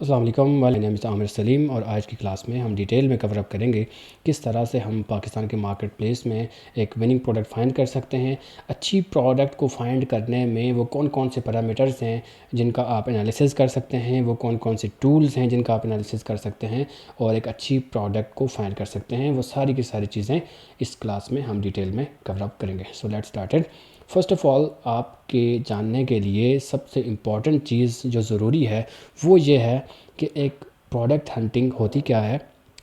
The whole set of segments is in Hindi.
अस्सलाम वालेकुम, my name is Aamir Salim और आज की क्लास में हम डिटेल में कवर अप करेंगे किस तरह से हम पाकिस्तान के मार्केट प्लेस में एक विनिंग प्रोडक्ट फाइंड कर सकते हैं। अच्छी प्रोडक्ट को फाइंड करने में वो कौन कौन से पैरामीटर्स हैं जिनका आप एनालिसिस कर सकते हैं, वो कौन कौन से टूल्स हैं जिनका आप एनालिसिस कर सकते हैं और एक अच्छी प्रोडक्ट को फाइंड कर सकते हैं। वो सारी की सारी चीज़ें इस क्लास में हम डिटेल में कवर अप करेंगे। So let's started. First of all, आपके जानने के लिए सबसे इम्पॉर्टेंट चीज़ जो ज़रूरी है वो ये है कि एक प्रोडक्ट हंटिंग होती क्या है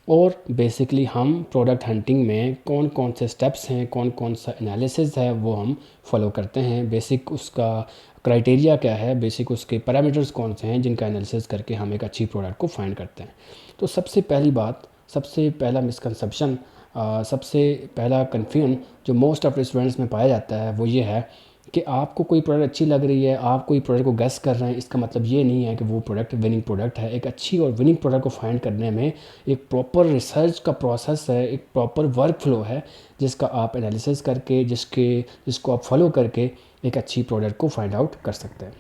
और बेसिकली हम प्रोडक्ट हंटिंग में कौन कौन से स्टेप्स हैं, कौन कौन सा एनालिसिस है वो हम फॉलो करते हैं। बेसिक उसका क्राइटेरिया क्या है, बेसिक उसके पैरामीटर्स कौन से हैं जिनका एनालिसिस करके हम एक अच्छी प्रोडक्ट को फाइंड करते हैं। तो सबसे पहली बात, सबसे पहला मिसकंसेप्शन, सबसे पहला कन्फ्यूजन जो मोस्ट ऑफ स्टूडेंट्स में पाया जाता है वो ये है कि आपको कोई प्रोडक्ट अच्छी लग रही है, आप कोई प्रोडक्ट को गेस कर रहे हैं, इसका मतलब ये नहीं है कि वो प्रोडक्ट विनिंग प्रोडक्ट है। एक अच्छी और विनिंग प्रोडक्ट को फाइंड करने में एक प्रॉपर रिसर्च का प्रोसेस है, एक प्रॉपर वर्क फ्लो है जिसका आप एनालिसिस करके, जिसको आप फॉलो करके एक अच्छी प्रोडक्ट को फाइंड आउट कर सकते हैं।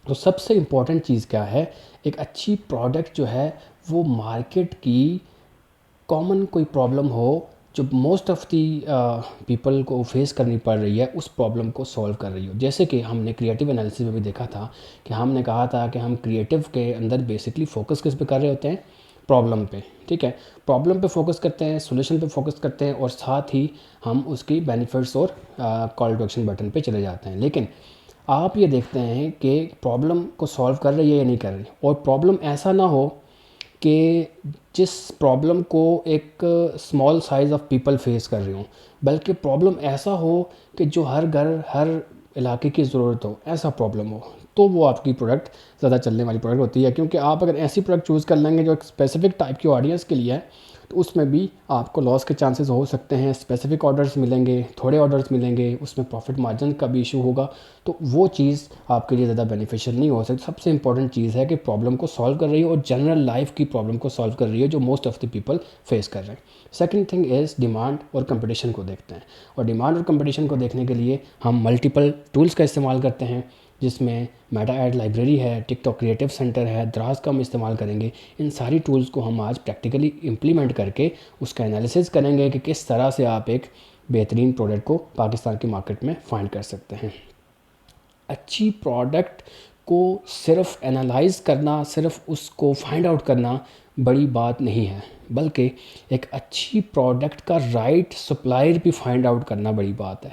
तो सबसे इम्पॉर्टेंट चीज़ क्या है, एक अच्छी प्रोडक्ट जो है वो मार्केट की कॉमन कोई प्रॉब्लम हो जो मोस्ट ऑफ़ दी पीपल को फेस करनी पड़ रही है, उस प्रॉब्लम को सॉल्व कर रही हो। जैसे कि हमने क्रिएटिव एनालिसिस में भी देखा था कि हमने कहा था कि हम क्रिएटिव के अंदर बेसिकली फोकस किस पे कर रहे होते हैं, प्रॉब्लम पे। ठीक है, प्रॉब्लम पे फोकस करते हैं, सोल्यूशन पे फोकस करते हैं और साथ ही हम उसकी बेनिफिट्स और कॉल टू एक्शन बटन पे चले जाते हैं। लेकिन आप ये देखते हैं कि प्रॉब्लम को सॉल्व कर रही है या नहीं कर रही, और प्रॉब्लम ऐसा ना हो कि जिस प्रॉब्लम को एक small size of people face कर रहे हों, बल्कि प्रॉब्लम ऐसा हो कि जो हर घर, हर इलाके की ज़रूरत हो, ऐसा प्रॉब्लम हो, तो वो आपकी प्रोडक्ट ज़्यादा चलने वाली प्रोडक्ट होती है। क्योंकि आप अगर ऐसी प्रोडक्ट चूज़ कर लेंगे जो एक स्पेसिफिक टाइप की ऑडियंस के लिए है, तो उसमें भी आपको लॉस के चांसेस हो सकते हैं। स्पेसिफिक ऑर्डर्स मिलेंगे, थोड़े ऑर्डर्स मिलेंगे, उसमें प्रॉफिट मार्जिन का भी इशू होगा, तो वो चीज़ आपके लिए ज़्यादा बेनिफिशियल नहीं हो सकती। सबसे इंपॉर्टेंट चीज़ है कि प्रॉब्लम को सॉल्व कर रही है और जनरल लाइफ की प्रॉब्लम को सॉल्व कर रही है जो most of the people face कर रहे हैं। सेकंड थिंग इज़ डिमांड और कंपटीशन को देखते हैं, और डिमांड और कंपटीशन को देखने के लिए हम मल्टीपल टूल्स का इस्तेमाल करते हैं, जिसमें मेटा एड लाइब्रेरी है, टिकटॉक क्रिएटिव सेंटर है, द्रास का हम इस्तेमाल करेंगे। इन सारी टूल्स को हम आज प्रैक्टिकली इम्प्लीमेंट करके उसका एनालिसिस करेंगे कि किस तरह से आप एक बेहतरीन प्रोडक्ट को पाकिस्तान की मार्केट में फाइंड कर सकते हैं। अच्छी प्रोडक्ट को सिर्फ एनालाइज करना, सिर्फ उसको फाइंड आउट करना बड़ी बात नहीं है, बल्कि एक अच्छी प्रोडक्ट का राइट सप्लायर भी फाइंड आउट करना बड़ी बात है,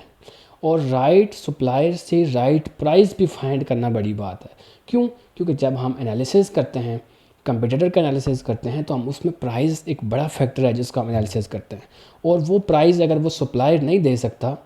और राइट सप्लायर से राइट प्राइस भी फाइंड करना बड़ी बात है। क्यों? क्योंकि जब हम एनालिसिस करते हैं, कंपटीटर का एनालिसिस करते हैं, तो हम उसमें प्राइस एक बड़ा फैक्टर है जिसका हम एनालिसिस करते हैं, और वो प्राइस अगर वो सप्लायर नहीं दे सकता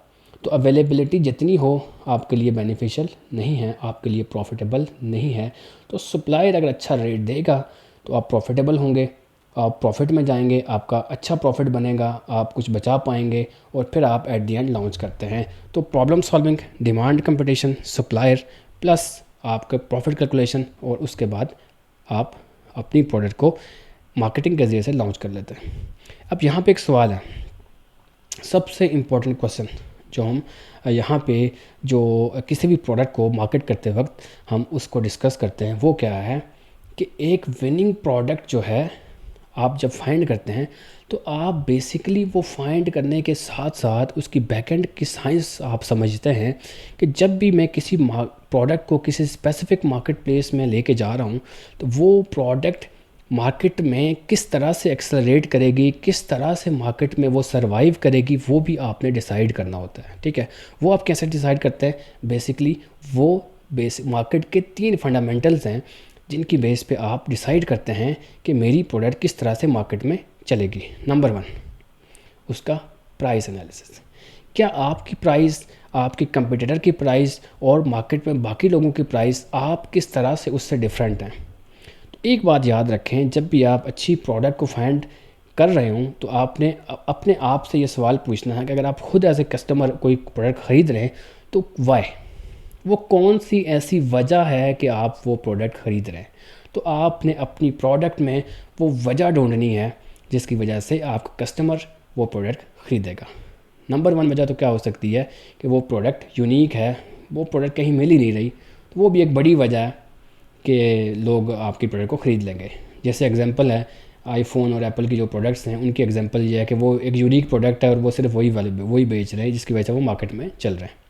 तो अवेलेबिलिटी जितनी हो आपके लिए बेनिफिशियल नहीं है, आपके लिए प्रॉफिटेबल नहीं है। तो सप्लायर अगर अच्छा रेट देगा तो आप प्रॉफिटेबल होंगे, आप प्रॉफिट में जाएंगे, आपका अच्छा प्रॉफिट बनेगा, आप कुछ बचा पाएंगे, और फिर आप एट द एंड लॉन्च करते हैं। तो problem solving, demand, competition, supplier plus आपका प्रॉफिट कैलकुलेशन, और उसके बाद आप अपनी प्रोडक्ट को मार्केटिंग के ज़रिए से लॉन्च कर लेते हैं। अब यहाँ पे एक सवाल है, सबसे इम्पोर्टेंट क्वेश्चन जो हम यहाँ पे जो किसी भी प्रोडक्ट को मार्केट करते वक्त हम उसको डिस्कस करते हैं, वो क्या है कि एक विनिंग प्रोडक्ट जो है आप जब फाइंड करते हैं तो आप बेसिकली वो फाइंड करने के साथ साथ उसकी बैकएंड की साइंस आप समझते हैं कि जब भी मैं किसी प्रोडक्ट को किसी स्पेसिफिक मार्केट प्लेस में लेके जा रहा हूँ, तो वो प्रोडक्ट मार्केट में किस तरह से एक्सेलरेट करेगी, किस तरह से मार्केट में वो सरवाइव करेगी, वो भी आपने डिसाइड करना होता है। ठीक है, वो आप कैसे डिसाइड करते हैं? बेसिकली वो बेसिक मार्केट के 3 फंडामेंटल्स हैं जिनकी बेस पे आप डिसाइड करते हैं कि मेरी प्रोडक्ट किस तरह से मार्केट में चलेगी। नंबर 1, उसका प्राइस एनालिसिस। क्या आपकी प्राइस, आपके कंपटीटर की प्राइस और मार्केट में बाकी लोगों की प्राइस, आप किस तरह से उससे डिफरेंट हैं? एक बात याद रखें, जब भी आप अच्छी प्रोडक्ट को फाइंड कर रहे हों तो आपने अपने आप से ये सवाल पूछना है कि अगर आप खुद एज ए कस्टमर कोई प्रोडक्ट ख़रीद रहे हैं तो वाई, वो कौन सी ऐसी वजह है कि आप वो प्रोडक्ट ख़रीद रहे हैं। तो आपने अपनी प्रोडक्ट में वो वजह ढूंढनी है जिसकी वजह से आपका कस्टमर वो प्रोडक्ट ख़रीदेगा। नंबर 1 वजह तो क्या हो सकती है कि वो प्रोडक्ट यूनिक है, वो प्रोडक्ट कहीं मिल ही नहीं रही, तो वो भी एक बड़ी वजह है कि लोग आपकी प्रोडक्ट को ख़रीद लेंगे। जैसे एग्जांपल है आईफोन और एप्पल की जो प्रोडक्ट्स हैं उनकी एग्जांपल ये है कि वो एक यूनिक प्रोडक्ट है और वो सिर्फ वही बेच रहे हैं जिसकी वजह से वो मार्केट में चल रहे हैं।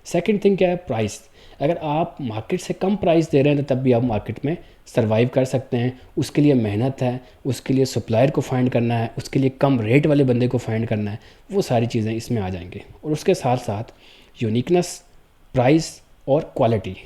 सेकंड थिंग क्या है, प्राइस। अगर आप मार्केट से कम प्राइस दे रहे हैं तो तब भी आप मार्केट में सर्वाइव कर सकते हैं। उसके लिए मेहनत है, उसके लिए सप्लायर को फाइंड करना है, उसके लिए कम रेट वाले बंदे को फाइंड करना है, वो सारी चीज़ें इसमें आ जाएंगे। और उसके साथ साथ यूनिकनेस, प्राइस और क्वालिटी,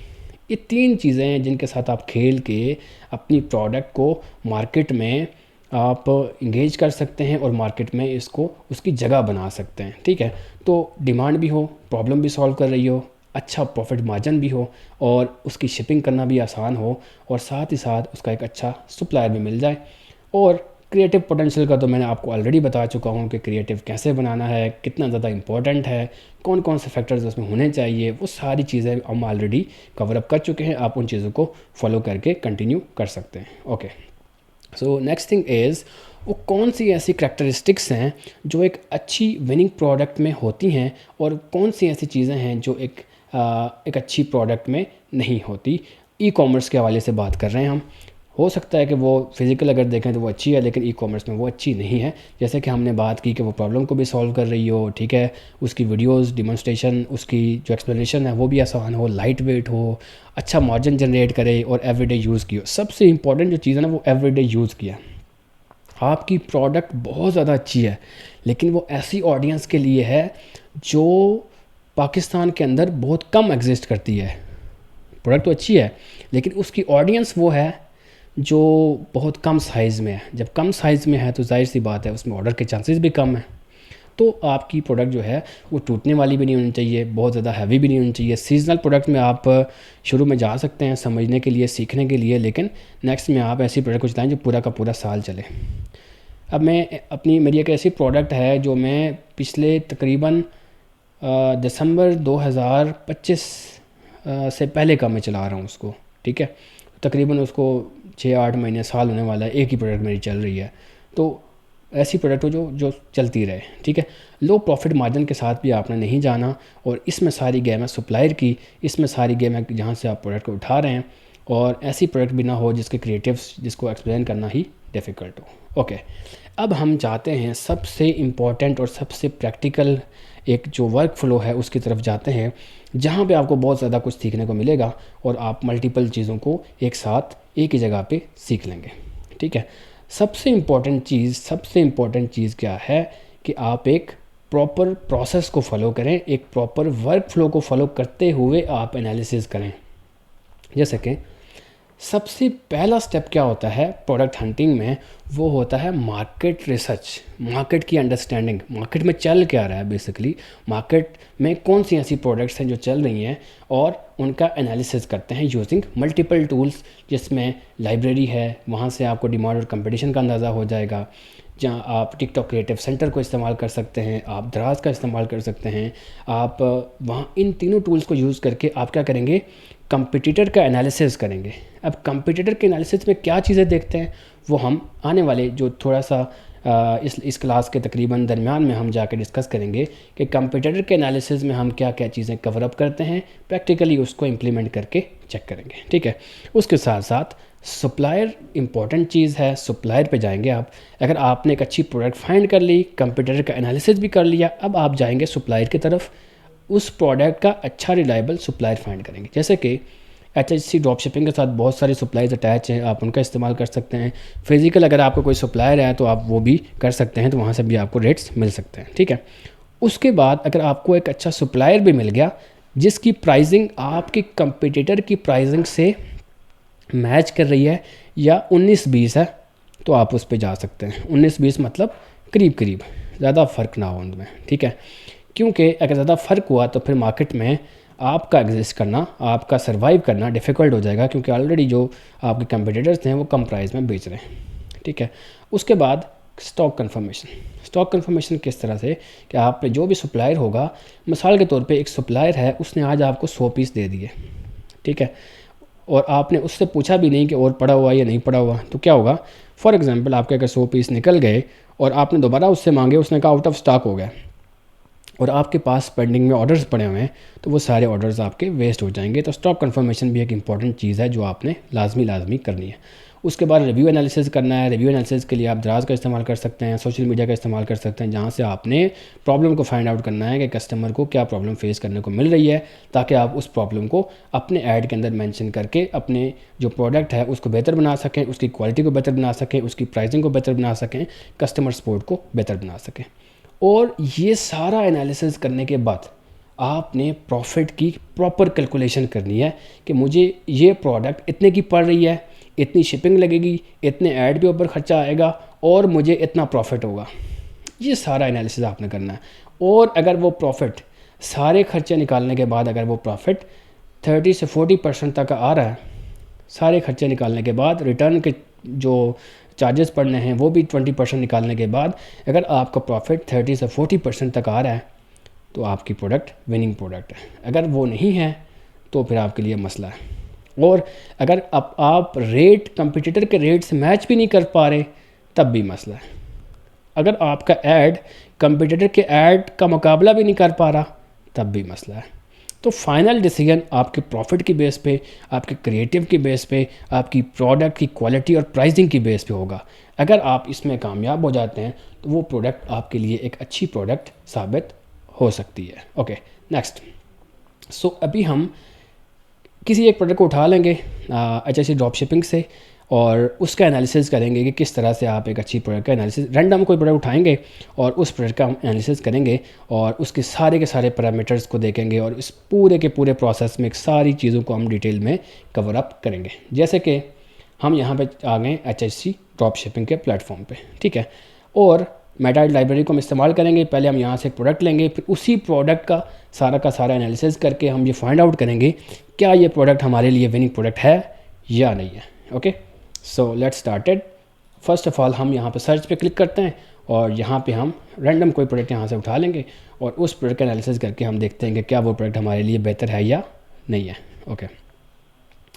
ये 3 चीज़ें हैं जिनके साथ आप खेल के अपनी प्रोडक्ट को मार्केट में आप इंगेज कर सकते हैं और मार्केट में इसको उसकी जगह बना सकते हैं। ठीक है, तो डिमांड भी हो, प्रॉब्लम भी सॉल्व कर रही हो, अच्छा प्रॉफिट मार्जिन भी हो और उसकी शिपिंग करना भी आसान हो और साथ ही साथ उसका एक अच्छा सप्लायर भी मिल जाए। और क्रिएटिव पोटेंशियल का तो मैंने आपको ऑलरेडी बता चुका हूँ कि क्रिएटिव कैसे बनाना है, कितना ज़्यादा इंपॉर्टेंट है, कौन कौन से फैक्टर्स उसमें होने चाहिए, वो सारी चीज़ें हम ऑलरेडी कवर अप कर चुके हैं। आप उन चीज़ों को फॉलो करके कंटिन्यू कर सकते हैं। Okay, so next thing is, वो कौन सी ऐसी करैक्टरिस्टिक्स हैं जो एक अच्छी विनिंग प्रोडक्ट में होती हैं और कौन सी ऐसी चीज़ें हैं जो एक अच्छी प्रोडक्ट में नहीं होती। ई कॉमर्स के हवाले से बात कर रहे हैं हम। हो सकता है कि वो फिज़िकल अगर देखें तो वो अच्छी है, लेकिन ई कॉमर्स में वो अच्छी नहीं है। जैसे कि हमने बात की कि वो प्रॉब्लम को भी सॉल्व कर रही हो, ठीक है, उसकी वीडियोस डिमॉन्स्ट्रेशन, उसकी जो एक्सप्लेनेशन है वो भी आसान हो, लाइट वेट हो, अच्छा मार्जिन जनरेट करे और एवरीडे यूज़ की हो। सबसे इंपॉर्टेंट जो चीज़ है ना वो एवरीडे यूज़ किया। आपकी प्रोडक्ट बहुत ज़्यादा अच्छी है लेकिन वो ऐसी ऑडियंस के लिए है जो पाकिस्तान के अंदर बहुत कम एग्जिस्ट करती है। प्रोडक्ट तो अच्छी है लेकिन उसकी ऑडियंस वो है जो बहुत कम साइज़ में है। जब कम साइज़ में है तो जाहिर सी बात है उसमें ऑर्डर के चांसेस भी कम हैं। तो आपकी प्रोडक्ट जो है वो टूटने वाली भी नहीं होनी चाहिए, बहुत ज़्यादा हैवी भी नहीं होनी चाहिए। सीजनल प्रोडक्ट में आप शुरू में जा सकते हैं समझने के लिए, सीखने के लिए, लेकिन नेक्स्ट में आप ऐसी प्रोडक्ट को चलाएं जो पूरा का पूरा साल चले। अब मेरी एक ऐसी प्रोडक्ट है जो मैं पिछले तकरीबन दिसंबर 2025 से पहले का मैं चला रहा हूँ उसको। ठीक है, तकरीबन उसको 6-8 महीने साल होने वाला है, एक ही प्रोडक्ट मेरी चल रही है। तो ऐसी प्रोडक्ट हो जो चलती रहे। ठीक है, लो प्रॉफिट मार्जिन के साथ भी आपने नहीं जाना और इसमें सारी गेम है सप्लायर की, इसमें सारी गेम है जहाँ से आप प्रोडक्ट को उठा रहे हैं। और ऐसी प्रोडक्ट भी ना हो जिसके क्रिएटिव्स जिसको एक्सप्लेन करना ही डिफ़िकल्ट हो। ओके, अब हम जाते हैं सबसे इम्पॉर्टेंट और सबसे प्रैक्टिकल एक जो वर्क फ्लो है उसकी तरफ जाते हैं, जहाँ पे आपको बहुत ज़्यादा कुछ सीखने को मिलेगा और आप मल्टीपल चीज़ों को एक साथ एक ही जगह पे सीख लेंगे। ठीक है, सबसे इम्पॉर्टेंट चीज़ क्या है कि आप एक प्रॉपर प्रोसेस को फॉलो करें, एक प्रॉपर वर्क फ्लो को फॉलो करते हुए आप एनालिसिस करें। जैसे कि सबसे पहला स्टेप क्या होता है प्रोडक्ट हंटिंग में, वो होता है मार्केट रिसर्च, मार्केट की अंडरस्टैंडिंग। मार्केट में चल क्या रहा है, बेसिकली मार्केट में कौन सी ऐसी प्रोडक्ट्स हैं जो चल रही हैं और उनका एनालिसिस करते हैं यूजिंग मल्टीपल टूल्स, जिसमें लाइब्रेरी है, वहाँ से आपको डिमांड और कंपटीशन का अंदाज़ा हो जाएगा। जहाँ आप टिकटॉक क्रिएटिव सेंटर को इस्तेमाल कर सकते हैं, आप दराज का इस्तेमाल कर सकते हैं। आप वहाँ इन तीनों टूल्स को यूज़ करके आप क्या करेंगे, कंपटीटर का एनालिसिस करेंगे। अब कंपटीटर के एनालिसिस में क्या चीज़ें देखते हैं वो हम आने वाले जो थोड़ा सा इस क्लास के तकरीबन दरमियान में हम जाकर डिस्कस करेंगे कि कंपटीटर के एनालिसिस में हम क्या क्या चीज़ें कवर अप करते हैं, प्रैक्टिकली उसको इम्प्लीमेंट करके चेक करेंगे। ठीक है, उसके साथ साथ सप्लायर इंपॉर्टेंट चीज़ है, सप्लायर पे जाएंगे आप। अगर आपने एक अच्छी प्रोडक्ट फाइंड कर ली, कंपटीटर का एनालिसिस भी कर लिया, अब आप जाएंगे सप्लायर की तरफ, उस प्रोडक्ट का अच्छा रिलायबल सप्लायर फाइंड करेंगे। जैसे कि HHC ड्रॉप शिपिंग के साथ बहुत सारे सप्लायर्स अटैच हैं, आप उनका इस्तेमाल कर सकते हैं। फिजिकल अगर आपका कोई सप्लायर है तो आप वो भी कर सकते हैं, तो वहाँ से भी आपको रेट्स मिल सकते हैं। ठीक है, उसके बाद अगर आपको एक अच्छा सप्लायर भी मिल गया जिसकी प्राइसिंग आपकी कंपटीटर की प्राइसिंग से मैच कर रही है या 19-20 है, तो आप उस पर जा सकते हैं। 19-20 मतलब करीब करीब, ज़्यादा फ़र्क ना हो उनमें। ठीक है, क्योंकि अगर ज़्यादा फ़र्क हुआ तो फिर मार्केट में आपका एग्जिस्ट करना, आपका सर्वाइव करना डिफ़िकल्ट हो जाएगा, क्योंकि ऑलरेडी जो आपके कंपटीटर्स हैं वो कम प्राइस में बेच रहे हैं। ठीक है, उसके बाद स्टॉक कंफर्मेशन। स्टॉक कंफर्मेशन किस तरह से कि आप जो भी सप्लायर होगा, मिसाल के तौर पे एक सप्लायर है, उसने आज आपको 100 पीस दे दिए। ठीक है, और आपने उससे पूछा भी नहीं कि और पड़ा हुआ या नहीं पड़ा हुआ, तो क्या होगा, फॉर एग्जांपल आपके अगर 100 पीस निकल गए और आपने दोबारा उससे मांगे, उसने कहा आउट ऑफ स्टॉक हो गया। और आपके पास पेंडिंग में ऑर्डर्स पड़े हुए हैं तो वो सारे ऑर्डर्स आपके वेस्ट हो जाएंगे। तो स्टॉक कंफर्मेशन भी एक इंपॉर्टेंट चीज़ है जो आपने लाजमी करनी है। उसके बाद रिव्यू एनालिसिस करना है। रिव्यू एनालिसिस के लिए आप दराज का इस्तेमाल कर सकते हैं, सोशल मीडिया का इस्तेमाल कर सकते हैं, जहाँ से आपने प्रॉब्लम को फाइंड आउट करना है कि कस्टमर को क्या प्रॉब्लम फेस करने को मिल रही है, ताकि आप उस प्रॉब्लम को अपने ऐड के अंदर मेंशन करके अपने जो प्रोडक्ट है उसको बेहतर बना सकें, उसकी क्वालिटी को बेहतर बना सकें, उसकी प्राइसिंग को बेहतर बना सकें, कस्टमर सपोर्ट को बेहतर बना सकें। और ये सारा एनालिसिस करने के बाद आपने प्रॉफिट की प्रॉपर कैलकुलेशन करनी है कि मुझे ये प्रोडक्ट इतने की पड़ रही है, इतनी शिपिंग लगेगी, इतने ऐड के ऊपर ख़र्चा आएगा और मुझे इतना प्रॉफिट होगा। ये सारा एनालिसिस आपने करना है। और अगर वो प्रॉफिट सारे खर्चे निकालने के बाद अगर वो प्रॉफिट 30 से 40% तक आ रहा है, सारे खर्चे निकालने के बाद रिटर्न के जो चार्जेस पड़ने हैं वो भी 20% निकालने के बाद अगर आपका प्रॉफिट 30 से 40% तक आ रहा है तो आपकी प्रोडक्ट विनिंग प्रोडक्ट है। अगर वो नहीं है तो फिर आपके लिए मसला है। और अगर आप रेट कंपटीटर के रेट से मैच भी नहीं कर पा रहे तब भी मसला है। अगर आपका ऐड कंपटीटर के ऐड का मुकाबला भी नहीं कर पा रहा तब भी मसला है। तो फाइनल डिसीजन आपके प्रॉफिट की बेस पे, आपके क्रिएटिव की बेस पे, आपकी प्रोडक्ट की क्वालिटी और प्राइसिंग की बेस पे होगा। अगर आप इसमें कामयाब हो जाते हैं तो वो प्रोडक्ट आपके लिए एक अच्छी प्रोडक्ट साबित हो सकती है। Okay, next. सो अभी हम किसी एक प्रोडक्ट को उठा लेंगे HSC ड्रॉप शिपिंग से और उसका एनालिसिस करेंगे कि किस तरह से आप एक अच्छी प्रोडक्ट का एनालिसिस, रैंडम कोई प्रोडक्ट उठाएंगे और उस प्रोडक्ट का हम एनालिसिस करेंगे और उसके सारे के सारे पैरामीटर्स को देखेंगे और इस पूरे के पूरे प्रोसेस में सारी चीज़ों को हम डिटेल में कवर अप करेंगे। जैसे कि हम यहाँ पे आ गए HSC ड्रॉप शिपिंग के प्लेटफॉर्म पे, ठीक है। और मेटा लाइब्रेरी को हम इस्तेमाल करेंगे। पहले हम यहाँ से एक प्रोडक्ट लेंगे, फिर उसी प्रोडक्ट का सारा एनालिसिस करके हम ये फाइंड आउट करेंगे क्या ये प्रोडक्ट हमारे लिए विनिंग प्रोडक्ट है या नहीं है। Okay, so let's started. First of all हम यहाँ पे सर्च पे क्लिक करते हैं और यहाँ पे हम रैंडम कोई प्रोडक्ट यहाँ से उठा लेंगे और उस प्रोडक्ट का एनालिसिस करके हम देखते हैं कि क्या वो प्रोडक्ट हमारे लिए बेहतर है या नहीं है। ओके,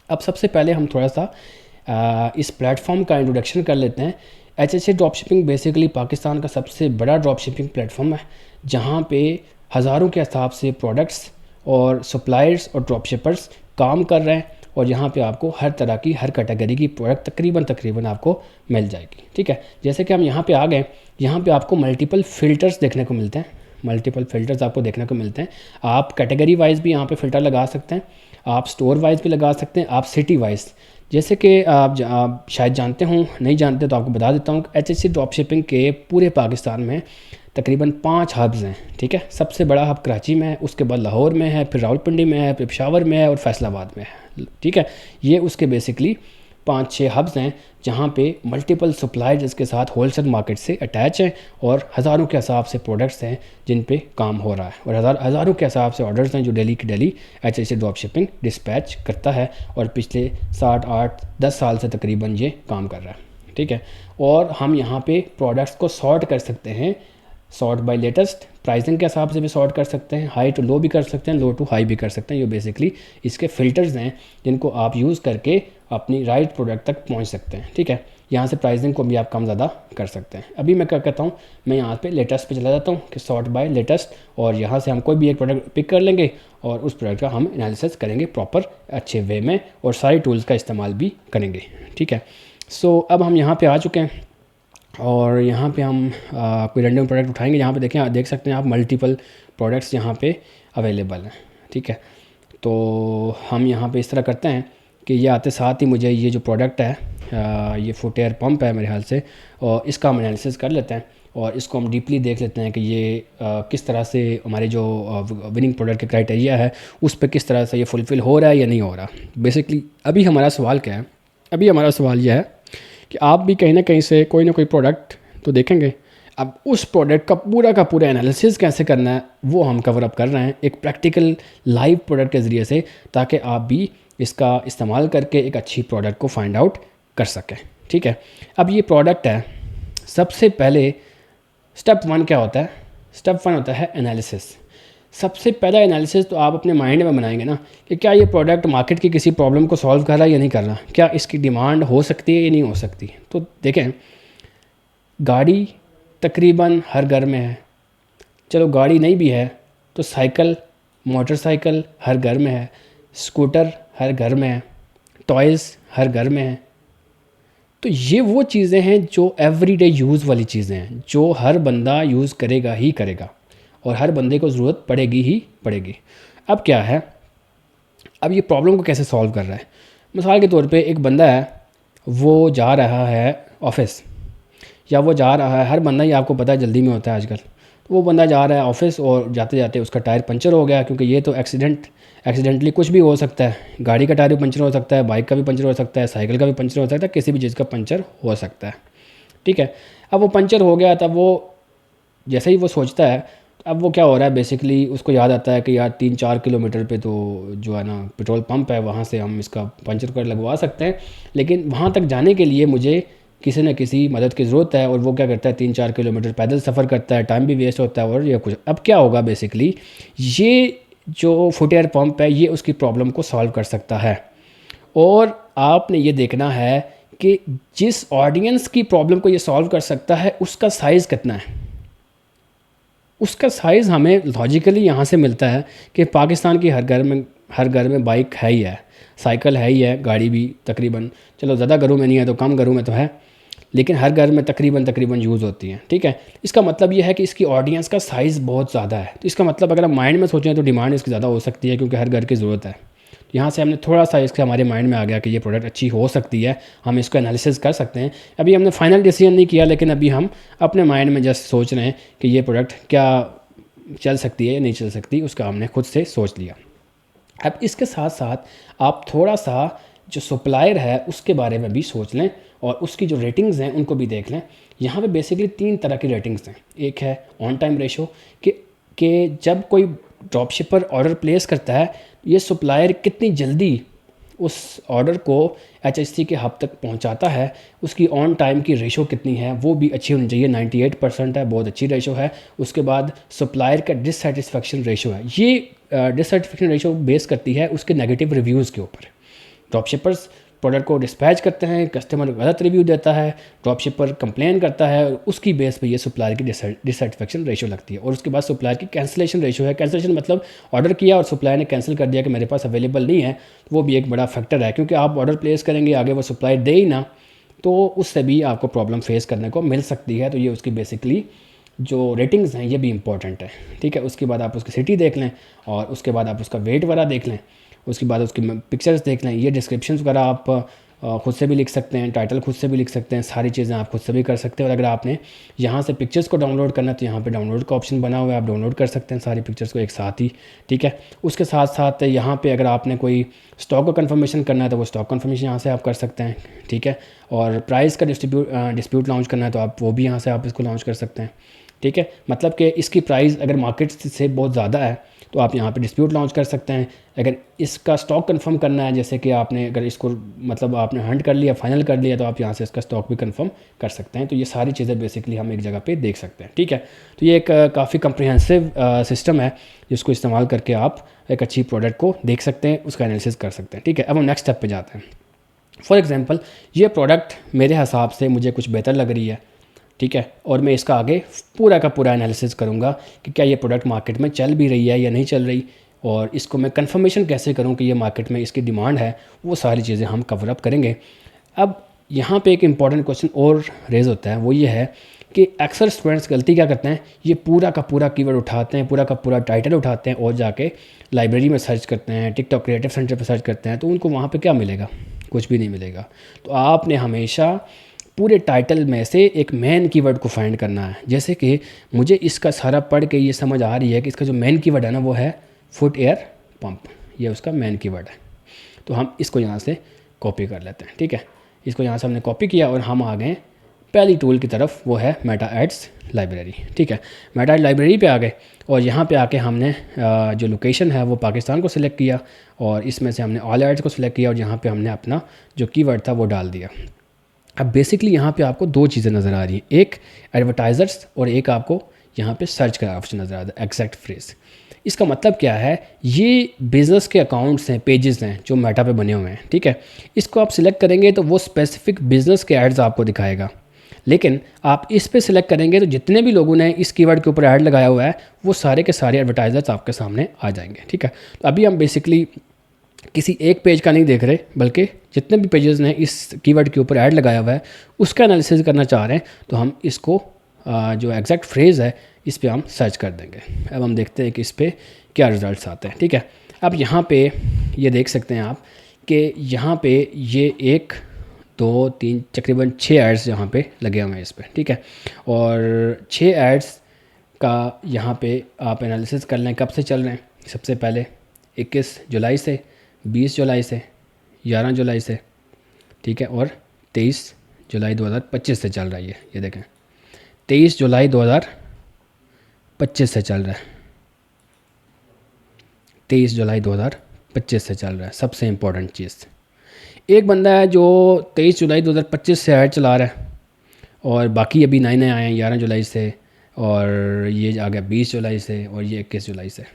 अब सबसे पहले हम थोड़ा सा इस प्लेटफॉर्म का इंट्रोडक्शन कर लेते हैं। HSC drop shipping basically Pakistan का सबसे बड़ा ड्रॉप शिपिंग प्लेटफॉर्म है, जहाँ पे हज़ारों के हिसाब से प्रोडक्ट्स और सप्लायर्स और ड्रॉप शिपर्स काम कर रहे हैं और यहाँ पे आपको हर तरह की, हर कैटेगरी की प्रोडक्ट तकरीबन आपको मिल जाएगी, ठीक है। जैसे कि हम यहाँ पे आ गए, यहाँ पे आपको मल्टीपल फ़िल्टर्स देखने को मिलते हैं, मल्टीपल फ़िल्टर्स आपको देखने को मिलते हैं। आप कैटेगरी वाइज भी यहाँ पे फ़िल्टर लगा सकते हैं, आप स्टोर वाइज भी लगा सकते हैं, आप सिटी वाइज। जैसे कि आप शायद जानते हों, नहीं जानते तो आपको बता देता हूँ। HSC ड्रॉप शिपिंग के पूरे पाकिस्तान में तकरीबन 5 हब्स हैं, ठीक है। सबसे बड़ा हब कराची में है, उसके बाद लाहौर में है, फिर रावलपिंडी में है, फिर पेशावर में है और फैसलाबाद में है, ठीक है। ये उसके बेसिकली 5-6 हब्स हैं जहाँ पे मल्टीपल सप्लायर्स इसके साथ होलसेल मार्केट से अटैच हैं और हज़ारों के हिसाब से प्रोडक्ट्स हैं जिन पे काम हो रहा है और हज़ारों के हिसाब से ऑर्डर्स हैं जो डेली की daily HSC drop shipping dispatch करता है और पिछले 7-8-10 साल से तकरीबन ये काम कर रहा है, ठीक है। और हम यहाँ पे प्रोडक्ट्स को सॉर्ट कर सकते हैं, सॉर्ट बाय लेटेस्ट, प्राइसिंग के हिसाब से भी सॉर्ट कर सकते हैं, हाई टू लो भी कर सकते हैं, लो टू हाई भी कर सकते हैं। ये बेसिकली इसके फ़िल्टर्स हैं जिनको आप यूज़ करके अपनी राइट प्रोडक्ट तक पहुंच सकते हैं, ठीक है। यहाँ से प्राइसिंग को भी आप कम ज़्यादा कर सकते हैं। अभी मैं क्या कहता हूँ, मैं यहाँ पे लेटेस्ट पे चला जाता हूँ कि सॉर्ट बाय लेटेस्ट, और यहाँ से हम कोई भी एक प्रोडक्ट पिक कर लेंगे और उस प्रोडक्ट का हम एनालिसिस करेंगे प्रॉपर अच्छे वे में और सारी टूल्स का इस्तेमाल भी करेंगे, ठीक है। सो अब हम यहाँ पर आ चुके हैं और यहाँ पे हम कोई रैंडम प्रोडक्ट उठाएंगे। यहाँ पे देखें, देख सकते हैं आप मल्टीपल प्रोडक्ट्स यहाँ पे अवेलेबल हैं, ठीक है। तो हम यहाँ पे इस तरह करते हैं कि ये आते साथ ही मुझे ये जो प्रोडक्ट है ये फुट एयर पंप है मेरे ख्याल से, और इसका हम एनालिसिस कर लेते हैं और इसको हम डीपली देख लेते हैं कि ये किस तरह से हमारे जो विनिंग प्रोडक्ट के क्राइटेरिया है उस पर किस तरह से ये फुलफ़िल हो रहा है या नहीं हो रहा। बेसिकली अभी हमारा सवाल क्या है, अभी हमारा सवाल यह है कि आप भी कहीं ना कहीं से कोई ना कोई प्रोडक्ट तो देखेंगे। अब उस प्रोडक्ट का पूरा एनालिसिस कैसे करना है वो हम कवर अप कर रहे हैं एक प्रैक्टिकल लाइव प्रोडक्ट के ज़रिए से, ताकि आप भी इसका इस्तेमाल करके एक अच्छी प्रोडक्ट को फाइंड आउट कर सकें, ठीक है। अब ये प्रोडक्ट है, सबसे पहले स्टेप 1 क्या होता है? स्टेप 1 होता है एनालिसिस। सबसे पहला एनालिसिस तो आप अपने माइंड में बनाएंगे ना कि क्या ये प्रोडक्ट मार्केट की किसी प्रॉब्लम को सॉल्व कर रहा है या नहीं कर रहा, क्या इसकी डिमांड हो सकती है या नहीं हो सकती। तो देखें, गाड़ी तकरीबन हर घर में है, चलो गाड़ी नहीं भी है तो साइकिल, मोटरसाइकिल हर घर में है, स्कूटर हर घर में है, टॉयज़ हर घर में है। तो ये वो चीज़ें हैं जो एवरीडे यूज़ वाली चीज़ें हैं, जो हर बंदा यूज़ करेगा ही करेगा और हर बंदे को ज़रूरत पड़ेगी ही पड़ेगी। अब क्या है, अब ये प्रॉब्लम को कैसे सॉल्व कर रहा है। मिसाल के तौर पे एक बंदा है, वो जा रहा है ऑफिस, या वो जा रहा है, हर बंदा ही आपको पता है जल्दी में होता है आजकल, तो वो बंदा जा रहा है ऑफिस और जाते जाते उसका टायर पंचर हो गया, क्योंकि ये तो एक्सीडेंटली कुछ भी हो सकता है, गाड़ी का टायर भी पंचर हो सकता है, बाइक का भी पंचर हो सकता है, साइकिल का भी पंचर हो सकता है, किसी भी चीज़ का पंचर हो सकता है। ठीक है, अब वो पंचर हो गया, तब वो जैसे ही वो सोचता है, अब वो क्या हो रहा है, बेसिकली उसको याद आता है कि यार 3-4 किलोमीटर पे तो जो है ना पेट्रोल पंप है, वहाँ से हम इसका पंचर कर लगवा सकते हैं, लेकिन वहाँ तक जाने के लिए मुझे किसी न किसी मदद की ज़रूरत है। और वो क्या करता है, 3-4 किलोमीटर पैदल सफ़र करता है, टाइम भी वेस्ट होता है और ये कुछ। अब क्या होगा, बेसिकली ये जो फुट एयर पंप है ये उसकी प्रॉब्लम को सॉल्व कर सकता है। और आपने ये देखना है कि जिस ऑडियंस की प्रॉब्लम को ये सॉल्व कर सकता है उसका साइज़ कितना है। उसका साइज़ हमें लॉजिकली यहाँ से मिलता है कि पाकिस्तान की हर घर में बाइक है ही है, साइकिल है ही है, गाड़ी भी तकरीबन, चलो ज़्यादा घरों में नहीं है तो कम घरों में तो है, लेकिन हर घर में तकरीबन यूज़ होती हैं। ठीक है, इसका मतलब ये है कि इसकी ऑडियंस का साइज़ बहुत ज़्यादा है। तो इसका मतलब अगर हम माइंड में सोचें तो डिमांड इसकी ज़्यादा हो सकती है, क्योंकि हर घर की ज़रूरत है। यहाँ से हमने थोड़ा सा इसके हमारे माइंड में आ गया कि ये प्रोडक्ट अच्छी हो सकती है, हम इसको एनालिसिस कर सकते हैं। अभी हमने फाइनल डिसीजन नहीं किया, लेकिन अभी हम अपने माइंड में जस्ट सोच रहे हैं कि ये प्रोडक्ट क्या चल सकती है या नहीं चल सकती, उसका हमने खुद से सोच लिया। अब इसके साथ साथ आप थोड़ा सा जो सप्लायर है उसके बारे में भी सोच लें और उसकी जो रेटिंग्स हैं उनको भी देख लें। यहाँ पे बेसिकली 3 तरह की रेटिंग्स हैं। एक है ऑन टाइम रेशो, कि जब कोई ड्रॉप शिपर ऑर्डर प्लेस करता है, ये सप्लायर कितनी जल्दी उस ऑर्डर को एचएससी के हब तक पहुंचाता है, उसकी ऑन टाइम की रेशो कितनी है, वो भी अच्छी होनी चाहिए। 98% है, बहुत अच्छी रेशो है। उसके बाद सप्लायर का डिससेटिस्फेक्शन रेशो है, ये डिससेटिस्फेक्शन रेशो बेस करती है उसके नेगेटिव रिव्यूज़ के ऊपर। ड्रॉप शिपर्स प्रोडक्ट को डिस्पैच करते हैं, कस्टमर गलत रिव्यू देता है, ड्रॉप शिपर कंप्लेन करता है, उसकी बेस पे ये सप्लायर की डिससेटिस्फेक्शन रेशो लगती है। और उसके बाद सप्लायर की कैंसिलेशन रेशो है। कैंसिलेशन मतलब ऑर्डर किया और सप्लायर ने कैंसिल कर दिया कि मेरे पास अवेलेबल नहीं है, वो भी एक बड़ा फैक्टर है, क्योंकि आप ऑर्डर प्लेस करेंगे, आगे वो सप्लायर दे ही ना, तो उससे भी आपको प्रॉब्लम फेस करने को मिल सकती है। तो ये उसकी बेसिकली जो रेटिंग्स हैं ये भी इंपॉर्टेंट है। ठीक है, उसके बाद आप उसकी सिटी देख लें और उसके बाद आप उसका वेट वगैरह देख लें, उसके बाद उसकी पिक्चर्स देख लें। ये डिस्क्रिप्शन वगैरह आप खुद से भी लिख सकते हैं, टाइटल खुद से भी लिख सकते हैं, सारी चीज़ें आप खुद से भी कर सकते हैं। और अगर आपने यहाँ से पिक्चर्स को डाउनलोड करना है तो यहाँ पे डाउनलोड का ऑप्शन बना हुआ है, आप डाउनलोड कर सकते हैं सारी पिक्चर्स को एक साथ ही। ठीक है, उसके साथ साथ यहाँ पे अगर आपने कोई स्टॉक का कंफर्मेशन करना है तो वो स्टॉक कंफर्मेशन यहाँ से आप कर सकते हैं। ठीक है, और प्राइस का डिस्प्यूट लॉन्च करना है तो आप वो भी यहाँ से आप इसको लॉन्च कर सकते हैं। ठीक है, मतलब कि इसकी प्राइस अगर मार्केट से बहुत ज़्यादा है तो आप यहाँ पे डिस्प्यूट लॉन्च कर सकते हैं। अगर इसका स्टॉक कंफर्म करना है, जैसे कि आपने अगर इसको मतलब आपने हंट कर लिया, फाइनल कर लिया, तो आप यहाँ से इसका स्टॉक भी कंफर्म कर सकते हैं। तो ये सारी चीज़ें बेसिकली हम एक जगह पे देख सकते हैं। ठीक है, तो ये एक काफ़ी कम्प्रिहेंसिव सिस्टम है जिसको इस्तेमाल करके आप एक अच्छी प्रोडक्ट को देख सकते हैं, उसका एनालिसिस कर सकते हैं। ठीक है, अब हम नेक्स्ट स्टेप पर जाते हैं। फॉर एग्ज़ाम्पल, ये प्रोडक्ट मेरे हिसाब से मुझे कुछ बेहतर लग रही है। ठीक है, और मैं इसका आगे पूरा का पूरा एनालिसिस करूँगा कि क्या ये प्रोडक्ट मार्केट में चल भी रही है या नहीं चल रही, और इसको मैं कंफर्मेशन कैसे करूँ कि ये मार्केट में इसकी डिमांड है, वो सारी चीज़ें हम कवर अप करेंगे। अब यहाँ पे एक इम्पॉर्टेंट क्वेश्चन और रेज होता है, वो ये है कि अक्सर स्टूडेंट्स गलती क्या करते हैं, ये पूरा का पूरा कीवर्ड उठाते हैं, पूरा का पूरा टाइटल उठाते हैं और जाके लाइब्रेरी में सर्च करते हैं, टिकटॉक क्रिएटिव सेंटर पर सर्च करते हैं, तो उनको वहाँ पर क्या मिलेगा, कुछ भी नहीं मिलेगा। तो आपने हमेशा पूरे टाइटल में से एक मेन कीवर्ड को फाइंड करना है। जैसे कि मुझे इसका सारा पढ़ के ये समझ आ रही है कि इसका जो मेन कीवर्ड है ना वो है फुट एयर पंप, ये उसका मेन कीवर्ड है। तो हम इसको यहाँ से कॉपी कर लेते हैं। ठीक है, इसको यहाँ से हमने कॉपी किया और हम आ गए पहली टूल की तरफ, वो है मेटा एड्स लाइब्रेरी। ठीक है, मेटा एड लाइब्रेरी पे आ गए और यहाँ पे आके हमने जो लोकेशन है वो पाकिस्तान को सिलेक्ट किया और इसमें से हमने ऑल एड्स को सिलेक्ट किया और यहाँ पे हमने अपना जो कीवर्ड था वो डाल दिया। अब बेसिकली यहाँ पे आपको दो चीज़ें नज़र आ रही हैं, एक एडवर्टाइज़र्स और एक आपको यहाँ पे सर्च का ऑप्शन नज़र आ रहा है, एग्जैक्ट फ्रेज। इसका मतलब क्या है, ये बिज़नेस के अकाउंट्स हैं, पेजेस हैं जो मेटा पे बने हुए हैं। ठीक है, इसको आप सिलेक्ट करेंगे तो वो स्पेसिफिक बिज़नेस के एड्स आपको दिखाएगा। लेकिन आप इस पे सिलेक्ट करेंगे तो जितने भी लोगों ने इस कीवर्ड के ऊपर ऐड लगाया हुआ है वो सारे के सारे एडवर्टाइजर्स आपके सामने आ जाएंगे। ठीक है, तो अभी हम बेसिकली किसी एक पेज का नहीं देख रहे, बल्कि जितने भी पेजेस ने इस कीवर्ड के ऊपर ऐड लगाया हुआ है उसका एनालिसिस करना चाह रहे हैं। तो हम इसको जो एग्जैक्ट फ्रेज़ है इस पे हम सर्च कर देंगे। अब हम देखते हैं कि इस पर क्या रिजल्ट्स आते हैं। ठीक है, अब यहाँ पे ये देख सकते हैं आप कि यहाँ पे ये 1 2 3 तकरीबन 6 एड्स यहाँ पे लगे हुए हैं इस पर। ठीक है, और 6 एड्स का यहाँ पे आप एनालिसिस कर लें कब से चल रहे हैं। सबसे पहले 21 जुलाई से, 20 जुलाई से, 11 जुलाई से, ठीक है, और 23 जुलाई 2025 से चल रहा है ये देखें 23 जुलाई 2025 से चल रहा है, 23 जुलाई 2025 से चल रहा है। सबसे इम्पोर्टेंट चीज़, एक बंदा है जो 23 जुलाई 2025 से ऐड चला रहा है और बाकी अभी नए नए आए हैं 11 जुलाई से, और ये आ गया 20 जुलाई से, और ये 21 जुलाई से।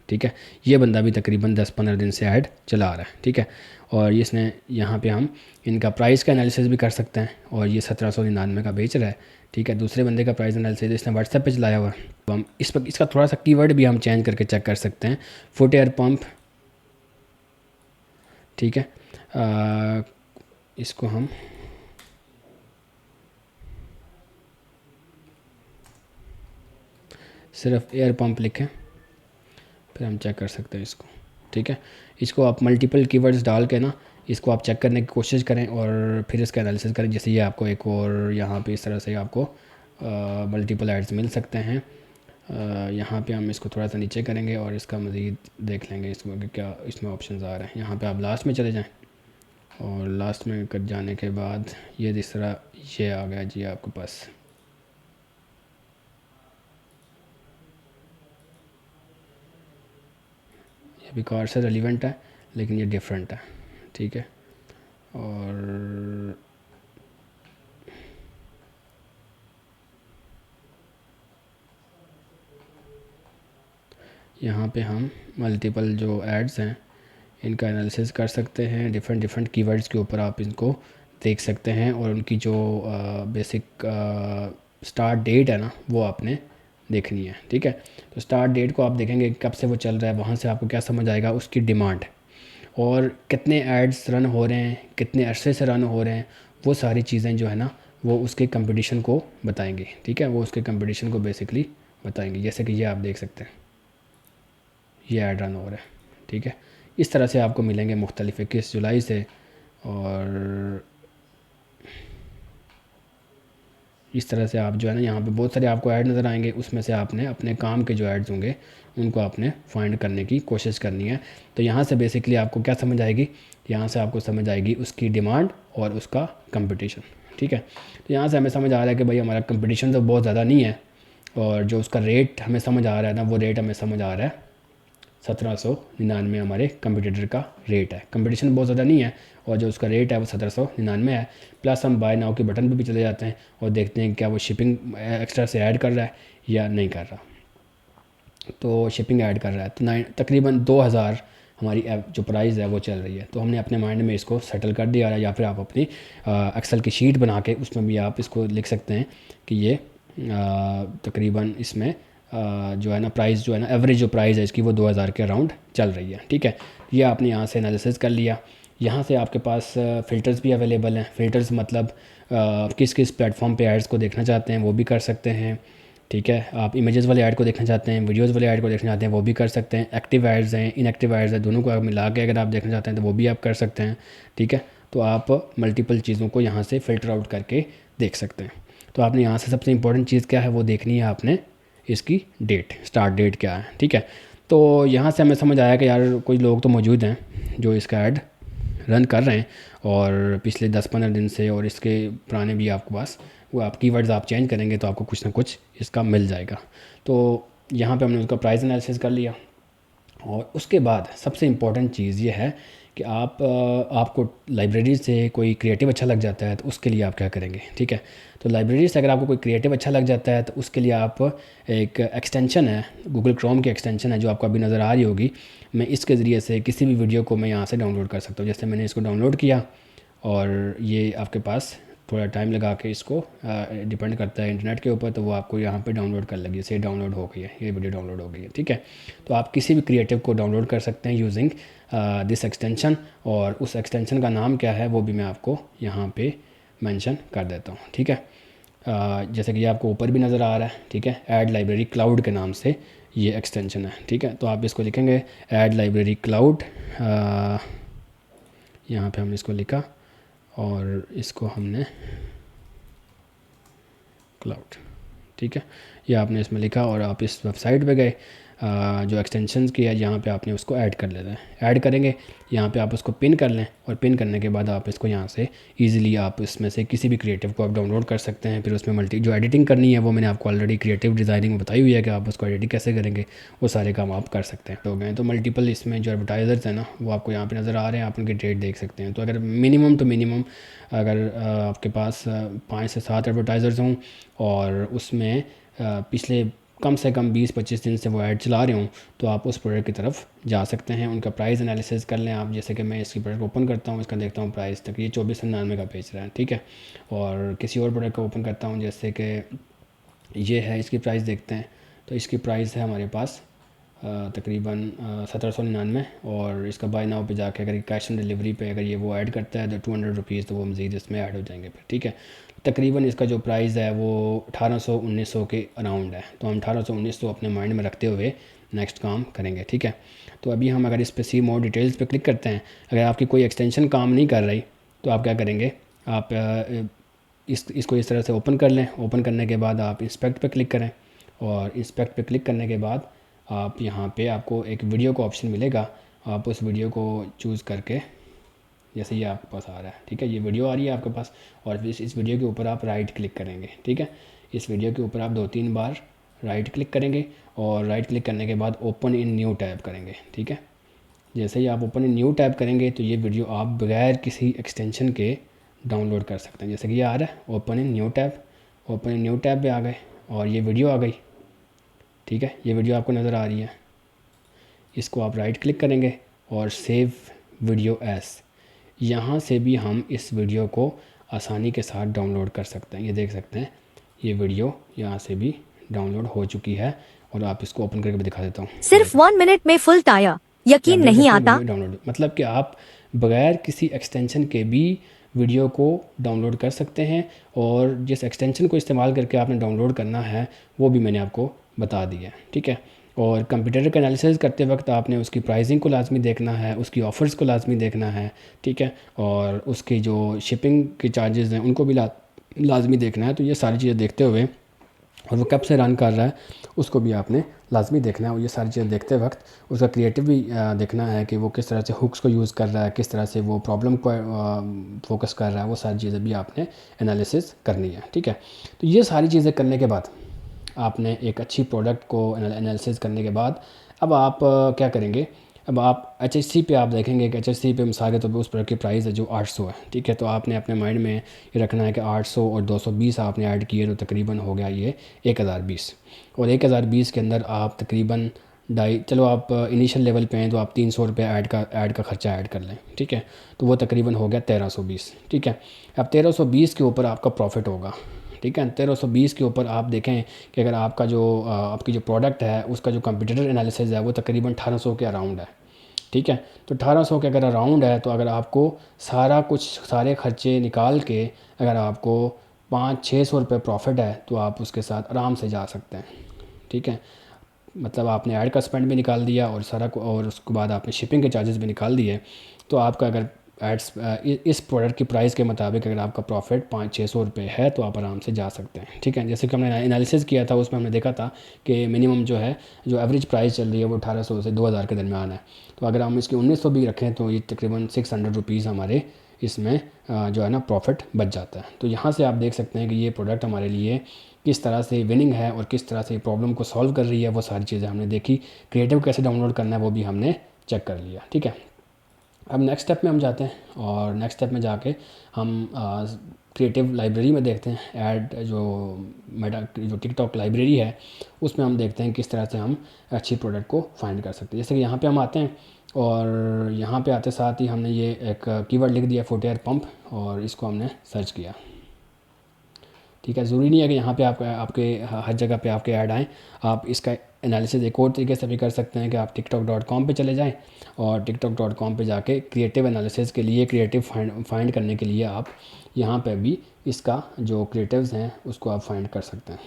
ठीक है, ये बंदा भी तकरीबन 10-15 दिन से ऐड चला रहा है। ठीक है, और इसने यहाँ पे हम इनका प्राइस का एनालिसिस भी कर सकते हैं, और ये 1799 का बेच रहा है। ठीक है, दूसरे बंदे का प्राइस एनालिसिस इसने व्हाट्सएप पे चलाया हुआ है। तो हम इस पर इसका थोड़ा सा कीवर्ड भी हम चेंज करके चेक कर सकते हैं, फुट एयर पंप। ठीक है, इसको हम सिर्फ एयर पंप लिखें, फिर हम चेक कर सकते हैं इसको। ठीक है, इसको आप मल्टीपल कीवर्ड्स डाल के ना इसको आप चेक करने की कोशिश करें और फिर इसका एनालिसिस करें। जैसे ये आपको एक और यहाँ पे इस तरह से आपको मल्टीपल एड्स मिल सकते हैं। यहाँ पे हम इसको थोड़ा सा नीचे करेंगे और इसका मज़ीद देख लेंगे इसको कि क्या इसमें ऑप्शंस आ रहे हैं। यहाँ पे आप लास्ट में चले जाएं और लास्ट में कर जाने के बाद ये जिस तरह ये आ गया जी आपके पास। ये भी कार से रेलिवेंट है लेकिन ये डिफरेंट है। ठीक है, और यहाँ पे हम मल्टीपल जो एड्स हैं इनका एनालिसिस कर सकते हैं। डिफरेंट कीवर्ड्स के ऊपर आप इनको देख सकते हैं और उनकी जो बेसिक स्टार्ट डेट है ना वो आपने देखनी है। ठीक है, तो स्टार्ट डेट को आप देखेंगे कब से वो चल रहा है, वहाँ से आपको क्या समझ आएगा उसकी डिमांड और कितने एड्स रन हो रहे हैं, कितने अरसे से रन हो रहे हैं। वो सारी चीज़ें जो है ना वो उसके कंपटीशन को बताएंगे। ठीक है, वो उसके कंपटीशन को बेसिकली बताएंगे। जैसे कि ये आप देख सकते हैं ये ऐड रन हो रहा है। ठीक है, इस तरह से आपको मिलेंगे मुख्तलिफ 21 जुलाई से, और इस तरह से आप जो है ना यहाँ पे बहुत सारे आपको ऐड नज़र आएंगे। उसमें से आपने अपने काम के जो ऐड्स होंगे उनको आपने फाइंड करने की कोशिश करनी है। तो यहाँ से बेसिकली आपको क्या समझ आएगी, यहाँ से आपको समझ आएगी उसकी डिमांड और उसका कंपटीशन। ठीक है, तो यहाँ से हमें समझ आ रहा है कि भाई हमारा कंपटीशन तो बहुत ज़्यादा नहीं है, और जो उसका रेट हमें समझ आ रहा है ना वो रेट हमें समझ आ रहा है 1799 हमारे कंपटीटर का रेट है। कंपटीशन बहुत ज़्यादा नहीं है और जो उसका रेट है वो 1799 है। प्लस हम बाय नाउ के बटन पे भी चले जाते हैं और देखते हैं क्या वो शिपिंग एक्स्ट्रा से ऐड कर रहा है या नहीं कर रहा। तो शिपिंग ऐड कर रहा है तो तकरीबन 2000 हमारी जो प्राइस है वो चल रही है। तो हमने अपने माइंड में इसको सेटल कर दिया है, या फिर आप अपनी एक्सेल की शीट बना के उसमें भी आप इसको लिख सकते हैं कि ये तकरीबन इसमें जो है ना प्राइस जो है ना एवरेज जो प्राइस है इसकी वो 2000 के अराउंड चल रही है। ठीक है, ये आपने यहाँ से एनालिसिस कर लिया। यहाँ से आपके पास फ़िल्टर्स भी अवेलेबल हैं। फ़िल्टर्स मतलब किस किस प्लेटफॉर्म पे एड्स को देखना चाहते हैं वो भी कर सकते हैं। ठीक है, आप इमेजेस वाले ऐड को देखना चाहते हैं, वीडियोस वाले ऐड को देखना चाहते हैं वो भी कर सकते हैं। एक्टिव एड्स हैं, इनएक्टिव एड्स हैं, दोनों को आप मिला के अगर आप देखना चाहते हैं तो वो भी आप कर सकते हैं। ठीक है, तो आप मल्टीपल चीज़ों को यहाँ से फ़िल्टर आउट करके देख सकते हैं। तो आपने यहाँ से सबसे इंपॉर्टेंट चीज़ क्या है वो देखनी है आपने, इसकी डेट, स्टार्ट डेट क्या है। ठीक है, तो यहाँ से हमें समझ आया कि यार कोई लोग तो मौजूद हैं जो इसका ऐड रन कर रहे हैं और पिछले 10-15 दिन से, और इसके पुराने भी आपके पास वो आप कीवर्ड्स आप चेंज करेंगे तो आपको कुछ ना कुछ इसका मिल जाएगा। तो यहाँ पे हमने उसका प्राइस एनालिसिस कर लिया, और उसके बाद सबसे इम्पॉर्टेंट चीज़ ये है कि आपको लाइब्रेरी से कोई क्रिएटिव अच्छा लग जाता है तो उसके लिए आप क्या करेंगे। ठीक है, तो लाइब्रेरी से अगर आपको कोई क्रिएटिव अच्छा लग जाता है तो उसके लिए आप एक एक्सटेंशन है, गूगल क्रोम की एक्सटेंशन है जो आपको अभी नज़र आ रही होगी। मैं इसके ज़रिए से किसी भी वीडियो को मैं यहाँ से डाउनलोड कर सकता हूँ। जैसे मैंने इसको डाउनलोड किया और ये आपके पास थोड़ा टाइम लगा के इसको डिपेंड करता है इंटरनेट के ऊपर, तो वो आपको यहाँ पे डाउनलोड कर लगी। जैसे डाउनलोड हो गई है, ये वीडियो डाउनलोड हो गई है, ठीक है। तो आप किसी भी क्रिएटिव को डाउनलोड कर सकते हैं यूजिंग दिस एक्सटेंशन, और उस एक्सटेंशन का नाम क्या है वो भी मैं आपको यहाँ पे मेंशन कर देता हूँ, ठीक है। जैसे कि ये आपको ऊपर भी नज़र आ रहा है, ठीक है, ऐड लाइब्रेरी क्लाउड के नाम से ये एक्सटेंशन है, ठीक है। तो आप इसको लिखेंगे ऐड लाइब्रेरी क्लाउड, यहाँ पे हमने इसको लिखा और इसको हमने क्लाउड, ठीक है, ये आपने इसमें लिखा और आप इस वेबसाइट पे गए, जो एक्सटेंशंस की है यहाँ पे आपने उसको ऐड कर लेना है। ऐड करेंगे, यहाँ पे आप उसको पिन कर लें, और पिन करने के बाद आप इसको यहाँ से इजीली आप इसमें से किसी भी क्रिएटिव को आप डाउनलोड कर सकते हैं। फिर उसमें जो एडिटिंग करनी है वो मैंने आपको ऑलरेडी क्रिएटिव डिज़ाइनिंग में बताई हुई है कि आप उसको एडिटिंग कैसे करेंगे, वो सारे काम आप कर सकते हैं। हो गए तो मल्टीपल इसमें जो एडवर्टाइज़र्स हैं ना वो आपको यहाँ पर नज़र आ रहे हैं, आप उनकी डेट देख सकते हैं। तो अगर मिनिमम अगर आपके पास 5 से 7 एडवर्टाइज़र्स हों और उसमें पिछले कम से कम 20-25 दिन से वो ऐड चला रहे हूँ, तो आप उस प्रोडक्ट की तरफ जा सकते हैं। उनका प्राइस एनालिसिस कर लें आप। जैसे कि मैं इसकी प्रोडक्ट ओपन करता हूँ, इसका देखता हूँ प्राइस तक ये 2499 का बेच रहा है, ठीक है। और किसी और प्रोडक्ट को ओपन करता हूँ, जैसे कि ये है, इसकी प्राइस देखते हैं। तो इसकी प्राइस है हमारे पास तकरीबन 1799, और इसका बाय नाउ पे जाके अगर कैश ऑन डिलीवरी पे अगर ये वो ऐड करता है तो 200 रुपीज़ तो वो मज़ीद इसमें ऐड हो जाएंगे फिर, ठीक है। तकरीबन इसका जो प्राइस है वो 1800-1900 के अराउंड है। तो हम 1800-1900 अपने माइंड में रखते हुए नेक्स्ट काम करेंगे, ठीक है। तो अभी हम अगर इस पर सी मोर डिटेल्स पे क्लिक करते हैं, अगर आपकी कोई एक्सटेंशन काम नहीं कर रही तो आप क्या करेंगे, आप इसको इस तरह से ओपन कर लें। ओपन करने के बाद आप इंस्पेक्ट पे क्लिक करें, और इंस्पेक्ट पे क्लिक करने के बाद आप यहाँ पे आपको एक वीडियो का ऑप्शन मिलेगा। आप उस वीडियो को चूज़ करके, जैसे ये आपके पास आ रहा है, ठीक है, ये वीडियो आ रही है आपके पास, और इस वीडियो के ऊपर आप राइट क्लिक करेंगे, ठीक है। इस वीडियो के ऊपर आप 2-3 बार राइट क्लिक करेंगे, और राइट क्लिक करने के बाद ओपन इन न्यू टैब करेंगे, ठीक है। जैसे ही आप ओपन इन न्यू टैब करेंगे तो ये वीडियो आप बगैर किसी एक्सटेंशन के डाउनलोड कर सकते हैं। जैसे कि ये आ रहा है open in new tab, open in new tab पे आ गए और ये वीडियो आ गई, ठीक है। ये वीडियो आपको नज़र आ रही है, इसको आप राइट क्लिक करेंगे और सेव वीडियो एस, यहाँ से भी हम इस वीडियो को आसानी के साथ डाउनलोड कर सकते हैं। ये देख सकते हैं ये वीडियो यहाँ से भी डाउनलोड हो चुकी है, और आप इसको ओपन करके भी दिखा देता हूँ। सिर्फ 1 मिनट में फुल टायर, यकीन नहीं आता। डाउनलोड मतलब कि आप बगैर किसी एक्सटेंशन के भी वीडियो को डाउनलोड कर सकते हैं, और जिस एक्सटेंशन को इस्तेमाल करके आपने डाउनलोड करना है वो भी मैंने आपको बता दिया है, ठीक है। और कंप्यूटर का एनालिसिस करते वक्त आपने उसकी प्राइसिंग को लाजमी देखना है, उसकी ऑफ़र्स को लाजमी देखना है, ठीक है, और उसकी जो शिपिंग के चार्जेस हैं उनको भी लाजमी देखना है। तो ये सारी चीज़ें देखते हुए, और वो कब से रन कर रहा है उसको भी आपने लाजमी देखना है। और ये सारी चीज़ें देखते वक्त उसका क्रिएटिव भी देखना है कि वो किस तरह से हुक्स को यूज़ कर रहा है, किस तरह से वो प्रॉब्लम को फोकस कर रहा है, वो सारी चीज़ें भी आपने एनालिसिस करनी है, ठीक है। तो ये सारी चीज़ें करने के बाद आपने एक अच्छी प्रोडक्ट को एनालिसिस करने के बाद अब आप क्या करेंगे, अब आप HHC पे आप देखेंगे कि HHC पे मिसाल के तौर पर उस प्रोडक्ट की प्राइस है जो 800 है, ठीक है। तो आपने अपने माइंड में ये रखना है कि 800 और 220 आपने ऐड किए तो तकरीबन हो गया ये 1020, और 1020 के अंदर आप तकरीबन चलो आप इनिशियल लेवल पे हैं तो आप 300 रुपये ऐड का ख़र्चा ऐड कर लें, ठीक है। तो वो तकरीबन हो गया 1320, ठीक है। अब 1320 के ऊपर आपका प्रॉफिट होगा, ठीक है। 1320 के ऊपर आप देखें कि अगर आपकी जो प्रोडक्ट है उसका जो कंप्यूटर एनालिसिस है वो तकरीबन 1800 के अराउंड है, ठीक है। तो 1800 के अगर अराउंड है तो अगर आपको सारे ख़र्चे निकाल के अगर आपको 500-600 रुपये प्रॉफिट है तो आप उसके साथ आराम से जा सकते हैं, ठीक है। मतलब आपने ऐड का स्पेंड भी निकाल दिया और उसके बाद आपने शिपिंग के चार्जेस भी निकाल दिए, तो आपका अगर एड्स इस प्रोडक्ट की प्राइस के मुताबिक अगर आपका प्रॉफिट 500-600 रुपये है तो आप आराम से जा सकते हैं, ठीक है। जैसे कि हमने एनालिसिस किया था उसमें हमने देखा था कि मिनिमम जो एवरेज प्राइस चल रही है वो 1800 से 2000 के दरमियान है। तो अगर हम इसकी 1900 भी रखें तो ये तकरीबन 600 रुपीज़ हमारे इसमें जो है ना प्रॉफिट बच जाता है। तो यहाँ से आप देख सकते हैं कि ये प्रोडक्ट हमारे लिए किस तरह से विनिंग है और किस तरह से प्रॉब्लम को सॉल्व कर रही है, वो सारी चीज़ें हमने देखी। क्रिएटिव कैसे डाउनलोड करना है वो भी हमने चेक कर लिया, ठीक है। अब नेक्स्ट स्टेप में हम जाते हैं, और नेक्स्ट स्टेप में जाके हम क्रिएटिव लाइब्रेरी में देखते हैं ऐड जो टिकटॉक लाइब्रेरी है उसमें हम देखते हैं किस तरह से हम अच्छी प्रोडक्ट को फाइंड कर सकते हैं। जैसे कि यहाँ पे हम आते हैं, और यहाँ पे आते साथ ही हमने ये एक कीवर्ड लिख दिया फुटवेयर पंप, और इसको हमने सर्च किया, ठीक है, ज़रूरी नहीं है कि यहाँ पे आपके हर जगह पे आपके ऐड आएँ। आप इसका एनालिसिस एक और तरीके से भी कर सकते हैं कि आप tiktok.com पे चले जाएं और tiktok.com पे जाके क्रिएटिव एनालिसिस के लिए, क्रिएटिव फाइंड करने के लिए आप यहाँ पे भी इसका जो क्रिएटिव्स हैं उसको आप फाइंड कर सकते हैं।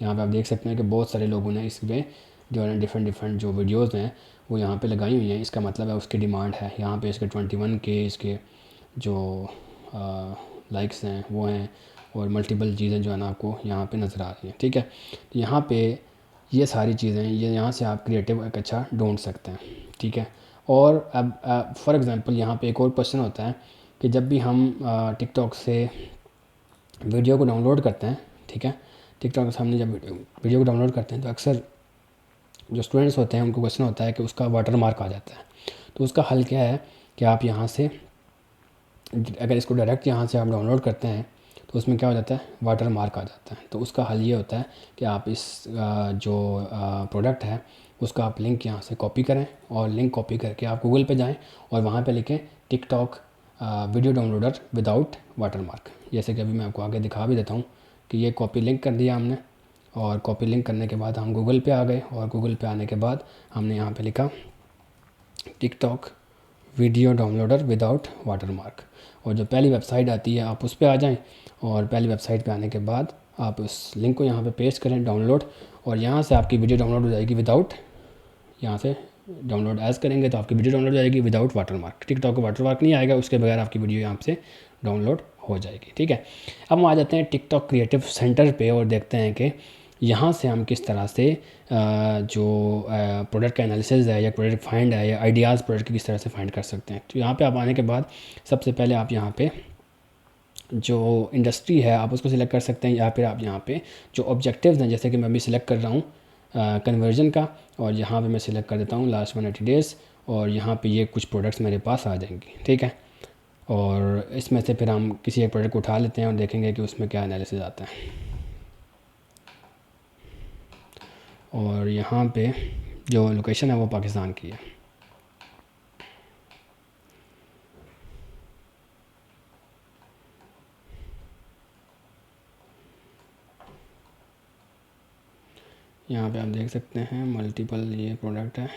यहाँ पे आप देख सकते हैं कि बहुत सारे लोगों ने इसमें जो है डिफरेंट जो वीडियोज़ हैं वो यहाँ पे लगाई हुई हैं। इसका मतलब है उसकी डिमांड है। यहाँ पे इसके 21K इसके जो लाइक्स हैं वो हैं, और मल्टीपल चीज़ें जो है ना आपको यहाँ पे नज़र आ रही हैं। ठीक है, तो यहाँ पे ये सारी चीज़ें, ये यहाँ से आप क्रिएटिव एक अच्छा ढूंढ सकते हैं। ठीक है, और अब फॉर एग्ज़ाम्पल यहाँ पे एक और क्वेश्चन होता है कि जब भी हम टिकटॉक से वीडियो को डाउनलोड करते हैं, ठीक है, टिकटॉक से हमने जब वीडियो को डाउनलोड करते हैं तो अक्सर जो स्टूडेंट्स होते हैं उनको क्वेश्चन होता है कि उसका वाटर मार्क आ जाता है। तो उसका हल क्या है कि आप यहाँ से अगर इसको डायरेक्ट यहाँ से आप डाउनलोड करते हैं तो उसमें क्या हो जाता है, वाटर मार्क आ जाता है। तो उसका हल ये होता है कि आप इस जो प्रोडक्ट है उसका आप लिंक यहाँ से कॉपी करें, और लिंक कॉपी करके आप गूगल पे जाएं और वहाँ पे लिखें TikTok video downloader without water mark. जैसे कि अभी मैं आपको आगे दिखा भी देता हूँ कि ये कॉपी लिंक कर दिया हमने, और कॉपी लिंक करने के बाद हम गूगल पे आ गए, और गूगल पे आने के बाद हमने यहाँ पे लिखा TikTok video downloader without water mark, और जो पहली वेबसाइट आती है आप उस पर आ जाएं, और पहली वेबसाइट पे आने के बाद आप उस लिंक को यहाँ पे पेस्ट करें डाउनलोड, और यहाँ से आपकी वीडियो डाउनलोड हो जाएगी विदाउट, यहाँ से डाउनलोड एज करेंगे तो आपकी वीडियो डाउनलोड हो जाएगी विदाउट वाटर मार्क। टिकटॉक को वाटर मार्क नहीं आएगा, उसके बगैर आपकी वीडियो यहाँ से डाउनलोड हो जाएगी। ठीक है, अब हम आ जाते हैं टिकटॉक क्रिएटिव सेंटर पे और देखते हैं कि यहाँ से हम किस तरह से जो प्रोडक्ट का एनालिसिस है या प्रोडक्ट फाइंड है या आइडियाज़ प्रोडक्ट की किस तरह से फाइंड कर सकते हैं। तो यहाँ पे आप आने के बाद सबसे पहले आप यहाँ पे जो इंडस्ट्री है आप उसको सिलेक्ट कर सकते हैं, या फिर आप यहाँ पे जो ऑब्जेक्टिव्स हैं, जैसे कि मैं अभी सिलेक्ट कर रहा हूँ कन्वर्जन का, और यहाँ पे मैं सिलेक्ट कर देता हूँ लास्ट 180 डेज़, और यहाँ पे ये कुछ प्रोडक्ट्स मेरे पास आ जाएंगी। ठीक है, और इसमें से फिर हम किसी एक प्रोडक्ट को उठा लेते हैं और देखेंगे कि उसमें क्या एनालिसिस आता है। और यहाँ पे जो लोकेशन है वो पाकिस्तान की है। यहाँ पे आप देख सकते हैं मल्टीपल ये प्रोडक्ट है।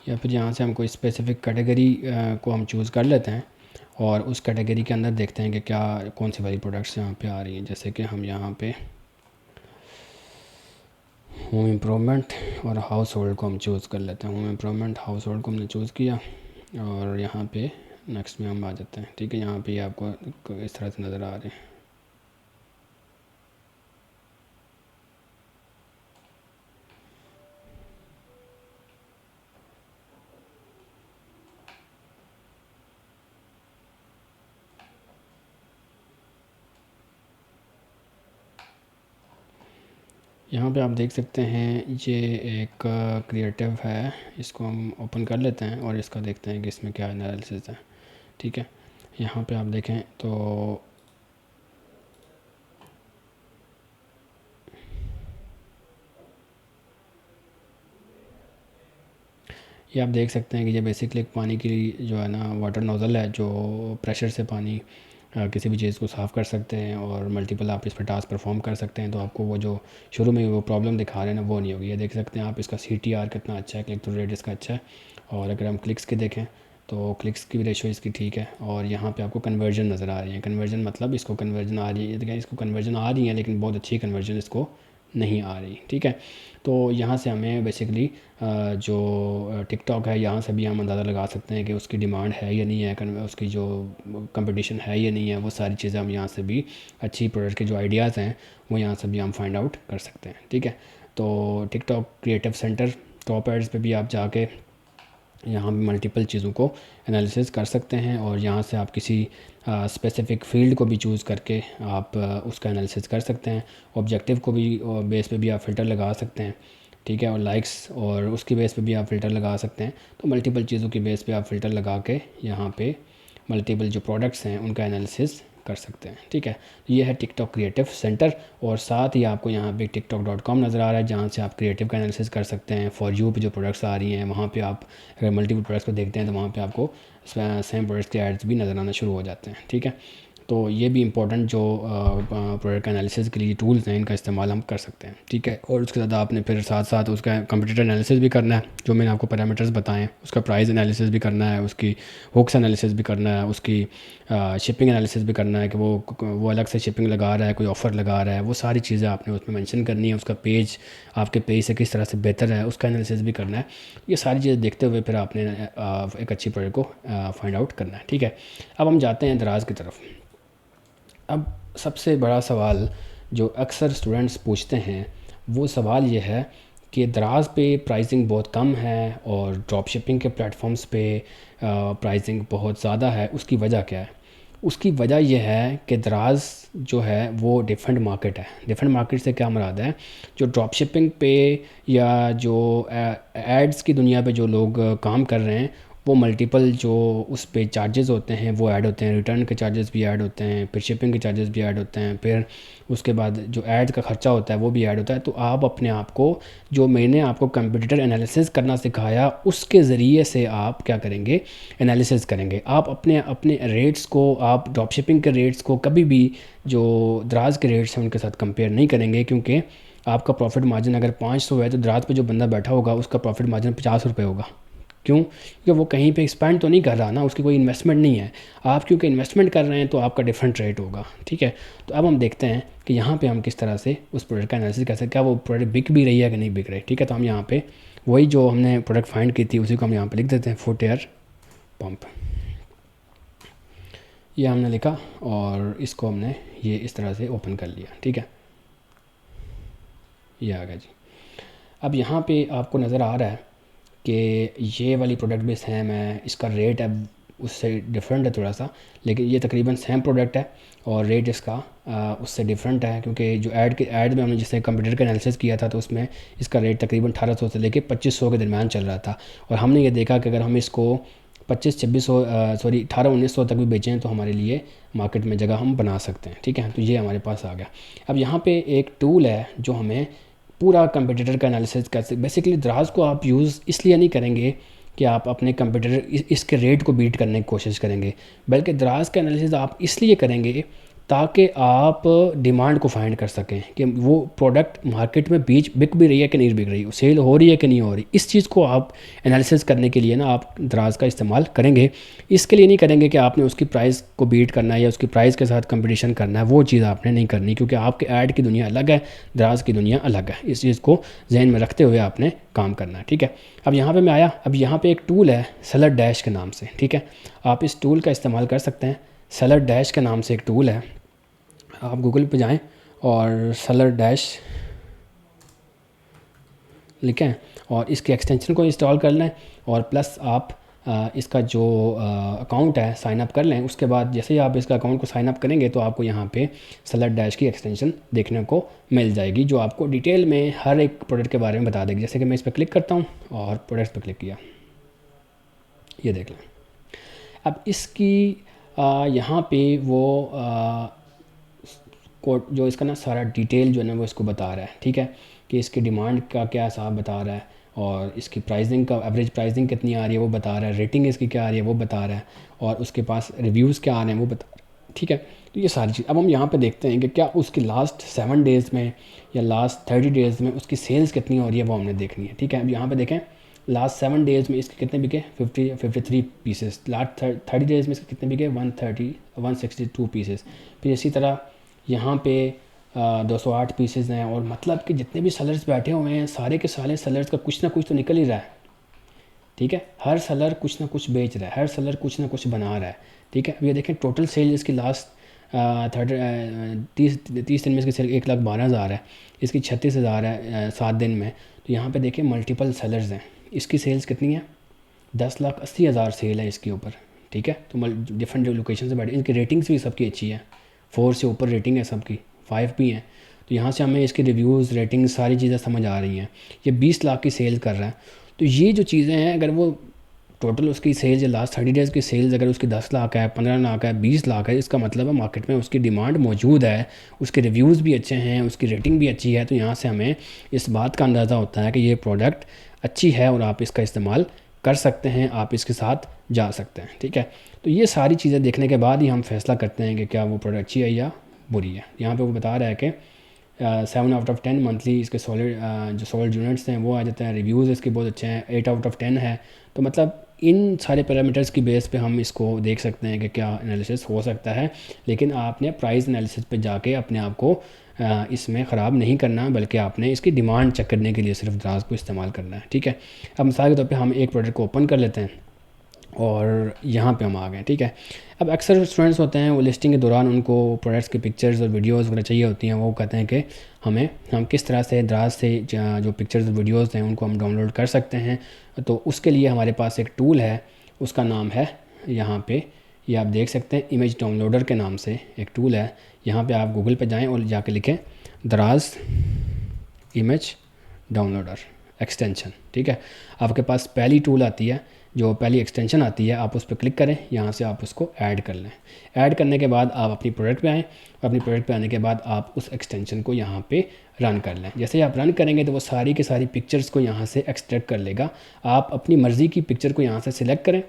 या फिर यहाँ से हम कोई स्पेसिफ़िक कैटेगरी को हम चूज़ कर लेते हैं, और उस कैटेगरी के अंदर देखते हैं कि क्या कौन सी वाली प्रोडक्ट्स यहाँ पे आ रही हैं। जैसे कि हम यहाँ पे होम इम्प्रूवमेंट और हाउस होल्ड को हम चूज़ कर लेते हैं। होम इम्प्रूवमेंट हाउस होल्ड को हमने चूज़ किया, और यहाँ पे नेक्स्ट में हम आ जाते हैं। ठीक है, यहाँ पे आपको इस तरह से नज़र आ रहे हैं। यहाँ पे आप देख सकते हैं ये एक क्रिएटिव है, इसको हम ओपन कर लेते हैं और इसका देखते हैं कि इसमें क्या एनालिसिस है। ठीक है, यहाँ पे आप देखें तो ये आप देख सकते हैं कि ये बेसिकली पानी की जो है ना वाटर नोज़ल है, जो प्रेशर से पानी किसी भी चीज़ को साफ़ कर सकते हैं, और मल्टीपल आप इस पर टास्क परफॉर्म कर सकते हैं। तो आपको वो जो शुरू में वो प्रॉब्लम दिखा रहे हैं ना वो नहीं होगी। ये देख सकते हैं आप, इसका CTR कितना अच्छा है, क्लिक थ्रू रेट इसका अच्छा है। और अगर हम क्लिक्स की देखें तो क्लिक्स की भी रेशो इसकी ठीक है। और यहाँ पे आपको कन्वर्जन नज़र आ रही है। कन्वर्जन मतलब इसको कन्वर्जन आ रही है, देखिए इसको कन्वर्जन आ रही है लेकिन बहुत अच्छी कन्वर्जन इसको नहीं आ रही। ठीक है, तो यहाँ से हमें बेसिकली जो टिकटॉक है यहाँ से भी हम अंदाज़ा लगा सकते हैं कि उसकी डिमांड है या नहीं है, उसकी जो कंपटीशन है या नहीं है। वो सारी चीज़ें हम यहाँ से भी, अच्छी प्रोडक्ट के जो आइडियाज़ हैं वो यहाँ से भी हम फाइंड आउट कर सकते हैं। ठीक है, तो TikTok creative center top ads पे भी आप जाके यहाँ भी मल्टीपल चीज़ों को एनालिसिस कर सकते हैं, और यहाँ से आप किसी स्पेसिफ़िक फ़ील्ड को भी चूज़ करके आप उसका एनालिसिस कर सकते हैं। ऑब्जेक्टिव को भी बेस पे भी आप फ़िल्टर लगा सकते हैं। ठीक है, और लाइक्स और उसकी बेस पे भी आप फ़िल्टर लगा सकते हैं। तो मल्टीपल चीज़ों की बेस पे आप फ़िल्टर लगा के यहाँ पे मल्टीपल जो प्रोडक्ट्स हैं उनका एनालिसिस कर सकते हैं। ठीक है, ये है टिकटॉक क्रिएटिव सेंटर, और साथ ही आपको यहाँ पे tiktok.com नज़र आ रहा है जहाँ से आप क्रिएटिव का एनालिसिस कर सकते हैं। फॉर यू पे जो प्रोडक्ट्स आ रही हैं वहाँ पे आप अगर मल्टीपल प्रोडक्ट्स को देखते हैं तो वहाँ पे आपको सेम प्रोडक्ट्स के एड्स भी नज़र आना शुरू हो जाते हैं। ठीक है, तो ये भी इंपॉर्टेंट जो प्रोडक्ट एनालिसिस के लिए टूल्स हैं इनका इस्तेमाल हम कर सकते हैं। ठीक है, और उसके साथ आपने फिर साथ साथ उसका कंपटीटर एनालिसिस भी करना है, जो मैंने आपको पैरामीटर्स बताएं, उसका प्राइस एनालिसिस भी करना है, उसकी हुक्स एनालिसिस भी करना है, उसकी शिपिंग एनालिसिस भी करना है कि वो अलग से शिपिंग लगा रहा है, कोई ऑफ़र लगा रहा है, वो सारी चीज़ें आपने उसमें मेंशन करनी है। उसका पेज आपके पेज से किस तरह से बेहतर है उसका एनालिसिस भी करना है। ये सारी चीज़ें देखते हुए फिर आपने एक अच्छी प्रोडक्ट को फाइंड आउट करना है। ठीक है, अब हम जाते हैं दराज की तरफ। अब सबसे बड़ा सवाल जो अक्सर स्टूडेंट्स पूछते हैं वो सवाल ये है कि दराज पे प्राइसिंग बहुत कम है और ड्रॉप शिपिंग के प्लेटफॉर्म्स पे प्राइसिंग बहुत ज़्यादा है, उसकी वजह क्या है? उसकी वजह यह है कि दराज जो है वो डिफरेंट मार्केट है। डिफरेंट मार्केट से क्या मुराद है, जो ड्रॉप शिपिंग पे या जो एड्स की दुनिया पे जो लोग काम कर रहे हैं वो मल्टीपल जो उस पे चार्जेस होते हैं वो ऐड होते हैं, रिटर्न के चार्जेस भी ऐड होते हैं, फिर शिपिंग के चार्जेस भी ऐड होते हैं, फिर उसके बाद जो ऐड का ख़र्चा होता है वो भी ऐड होता है। तो आप अपने आप को, जो मैंने आपको कंप्यूटर एनालिसिस करना सिखाया उसके ज़रिए से आप क्या करेंगे, एनालिसिस करेंगे। आप अपने अपने रेट्स को, आप ड्रॉप शिपिंग के रेट्स को कभी भी जो दराज के रेट्स हैं उनके साथ कंपेयर नहीं करेंगे, क्योंकि आपका प्रॉफिट मार्जिन अगर 500 है तो दराज पे जो बंदा बैठा होगा उसका प्रॉफिट मार्जिन 50 रुपये होगा। क्यों? क्योंकि वो कहीं पे एक्सपेंड तो नहीं कर रहा ना, उसकी कोई इन्वेस्टमेंट नहीं है। आप क्योंकि इन्वेस्टमेंट कर रहे हैं तो आपका डिफरेंट रेट होगा। ठीक है, तो अब हम देखते हैं कि यहाँ पे हम किस तरह से उस प्रोडक्ट का एनालिसिस कर सकते हैं, क्या वो प्रोडक्ट बिक भी रही है कि नहीं बिक रही। ठीक है, तो हम यहाँ पे वही जो हमने प्रोडक्ट फाइंड की थी उसी को हम यहाँ पर लिख देते हैं, फुट एयर पम्प। ये हमने लिखा और इसको हमने ये इस तरह से ओपन कर लिया। ठीक है, ये आ गया जी। अब यहाँ पे आपको नज़र आ रहा है कि ये वाली प्रोडक्ट भी सेम है, इसका रेट अब उससे डिफरेंट है थोड़ा सा, लेकिन ये तकरीबन सेम प्रोडक्ट है और रेट इसका उससे डिफरेंट है, क्योंकि जो ऐड में हमने जिससे कंप्यूटर का एनालिसिस किया था तो उसमें इसका रेट तकरीबन 1800 से लेके 2500 के दरमियान चल रहा था। और हमने ये देखा कि अगर हम इसको 1800 तक भी बेचें तो हमारे लिए मार्केट में जगह हम बना सकते हैं। ठीक है, तो ये हमारे पास आ गया। अब यहाँ पे एक टूल है जो हमें पूरा कंपटीटर का एनालिसिस कर सकते। बेसिकली दराज को आप यूज़ इसलिए नहीं करेंगे कि आप अपने कंपटीटर इसके रेट को बीट करने की कोशिश करेंगे, बल्कि दराज का एनालिसिस आप इसलिए करेंगे ताकि आप डिमांड को फाइंड कर सकें कि वो प्रोडक्ट मार्केट में बिक भी रही है कि नहीं बिक रही, सेल हो रही है कि नहीं हो रही। इस चीज़ को आप एनालिसिस करने के लिए ना आप दराज का इस्तेमाल करेंगे। इसके लिए नहीं करेंगे कि आपने उसकी प्राइस को बीट करना है या उसकी प्राइस के साथ कंपटीशन करना है, वो चीज़ आपने नहीं करनी, क्योंकि आपके ऐड की दुनिया अलग है, दराज की दुनिया अलग है। इस चीज़ को जहन में रखते हुए आपने काम करना है। ठीक है, अब यहाँ पर मैं आया, अब यहाँ पर एक टूल है सेलर डैश के नाम से। ठीक है, आप इस टूल का इस्तेमाल कर सकते हैं। सेलर डैश के नाम से एक टूल है, आप गूगल पे जाएं और सेलर डैश लिखें और इसके एक्सटेंशन को इंस्टॉल कर लें, और प्लस आप इसका जो अकाउंट है साइन अप कर लें। उसके बाद जैसे ही आप इसका अकाउंट को साइन अप करेंगे तो आपको यहाँ पे सेलर डैश की एक्सटेंशन देखने को मिल जाएगी, जो आपको डिटेल में हर एक प्रोडक्ट के बारे में बता देगी। जैसे कि मैं इस पर क्लिक करता हूँ और प्रोडक्ट पर क्लिक किया, ये देख लें। अब इसकी यहाँ पे वो कोड जो इसका ना सारा डिटेल जो है ना वो इसको बता रहा है। ठीक है, कि इसकी डिमांड का क्या हिसाब बता रहा है और इसकी प्राइसिंग का एवरेज प्राइसिंग कितनी आ रही है वो बता रहा है, रेटिंग इसकी क्या आ रही है वो बता रहा है, और उसके पास रिव्यूज़ क्या आ रहे हैं वो बता रहा है। ठीक है, तो ये सारी चीज़ अब हम यहाँ पे देखते हैं कि क्या उसकी लास्ट 7 डेज़ में या लास्ट 30 डेज़ में उसकी सेल्स कितनी हो रही है वो हमने देखनी है। ठीक है, अब यहाँ पर देखें लास्ट 7 डेज़ में इसके कितने बिके 53 पीसेस, लास्ट 30 डेज़ में इसके कितने बिके 162 पीसेस। फिर इसी तरह यहाँ पे 208 पीसेस हैं, और मतलब कि जितने भी सेलर्स बैठे हुए हैं सारे के सारे सेलर्स का कुछ ना कुछ तो निकल ही रहा है। ठीक है, हर सेलर कुछ ना कुछ बेच रहा है, हर सेलर कुछ ना कुछ बना रहा है। ठीक है, अब ये देखें टोटल सेल इसकी लास्ट 30 दिन में इसकी सेल 1,12,000 है, इसकी 36,000 है 7 दिन में। तो यहाँ पे देखें मल्टीपल सेलर्स हैं, इसकी सेल्स कितनी है 10,80,000 सेल है इसके ऊपर। ठीक है, तो डिफरेंट लोकेशन से बैठे, इनकी रेटिंग्स भी सबकी अच्छी है, 4 से ऊपर रेटिंग है सबकी, 5 भी हैं। तो यहाँ से हमें इसके रिव्यूज़ रेटिंग सारी चीज़ें समझ आ रही हैं। ये 20 लाख की सेल कर रहा है। तो ये जो चीज़ें हैं अगर वो टोटल उसकी सेल्स लास्ट 30 डेज़ की सेल्स अगर उसकी 10 लाख है, 15 लाख है, 20 लाख है, इसका मतलब है मार्केट में उसकी डिमांड मौजूद है, उसके रिव्यूज़ भी अच्छे हैं, उसकी रेटिंग भी अच्छी है। तो यहाँ से हमें इस बात का अंदाज़ा होता है कि ये प्रोडक्ट अच्छी है और आप इसका इस्तेमाल कर सकते हैं, आप इसके साथ जा सकते हैं। ठीक है, तो ये सारी चीज़ें देखने के बाद ही हम फैसला करते हैं कि क्या वो प्रोडक्ट अच्छी है या बुरी है। यहाँ पे वो बता रहा है कि 7/10 मंथली इसके सॉलिड जो सॉलिड यूनिट्स हैं वो आ जाते हैं, रिव्यूज़ इसके बहुत अच्छे हैं, 8/10 है। तो मतलब इन सारे पैरामीटर्स की बेस पे हम इसको देख सकते हैं कि क्या एनालिसिस हो सकता है। लेकिन आपने प्राइस एनालिसिस पे जाके अपने आप को इसमें ख़राब नहीं करना, बल्कि आपने इसकी डिमांड चेक करने के लिए सिर्फ दराज को इस्तेमाल करना है। ठीक है, अब मिसाल के तौर पे हम एक प्रोडक्ट को ओपन कर लेते हैं और यहाँ पे हम आ गए। ठीक है, अब अक्सर स्टूडेंट्स होते हैं वो लिस्टिंग के दौरान उनको प्रोडक्ट्स के पिक्चर्स और वीडियोस वगैरह चाहिए होती हैं। वो कहते हैं कि हम किस तरह से दराज से जो पिक्चर्स और वीडियोस हैं उनको हम डाउनलोड कर सकते हैं। तो उसके लिए हमारे पास एक टूल है, उसका नाम है यहाँ पे, ये आप देख सकते हैं, इमेज डाउनलोडर के नाम से एक टूल है। यहाँ पे आप गूगल पे जाएं और जाके लिखें दराज इमेज डाउनलोडर एक्सटेंशन। ठीक है, आपके पास पहली टूल आती है, जो पहली एक्सटेंशन आती है, आप उस पर क्लिक करें, यहाँ से आप उसको ऐड कर लें। ऐड करने के बाद आप अपनी प्रोडक्ट पे आएँ, अपनी प्रोडक्ट पे आने के बाद आप उस एक्सटेंशन को यहाँ पे रन कर लें। जैसे ही आप रन करेंगे तो वो सारी की सारी पिक्चर्स को यहाँ से एक्सट्रैक्ट कर लेगा। आप अपनी मर्ज़ी की पिक्चर को यहाँ से सिलेक्ट करें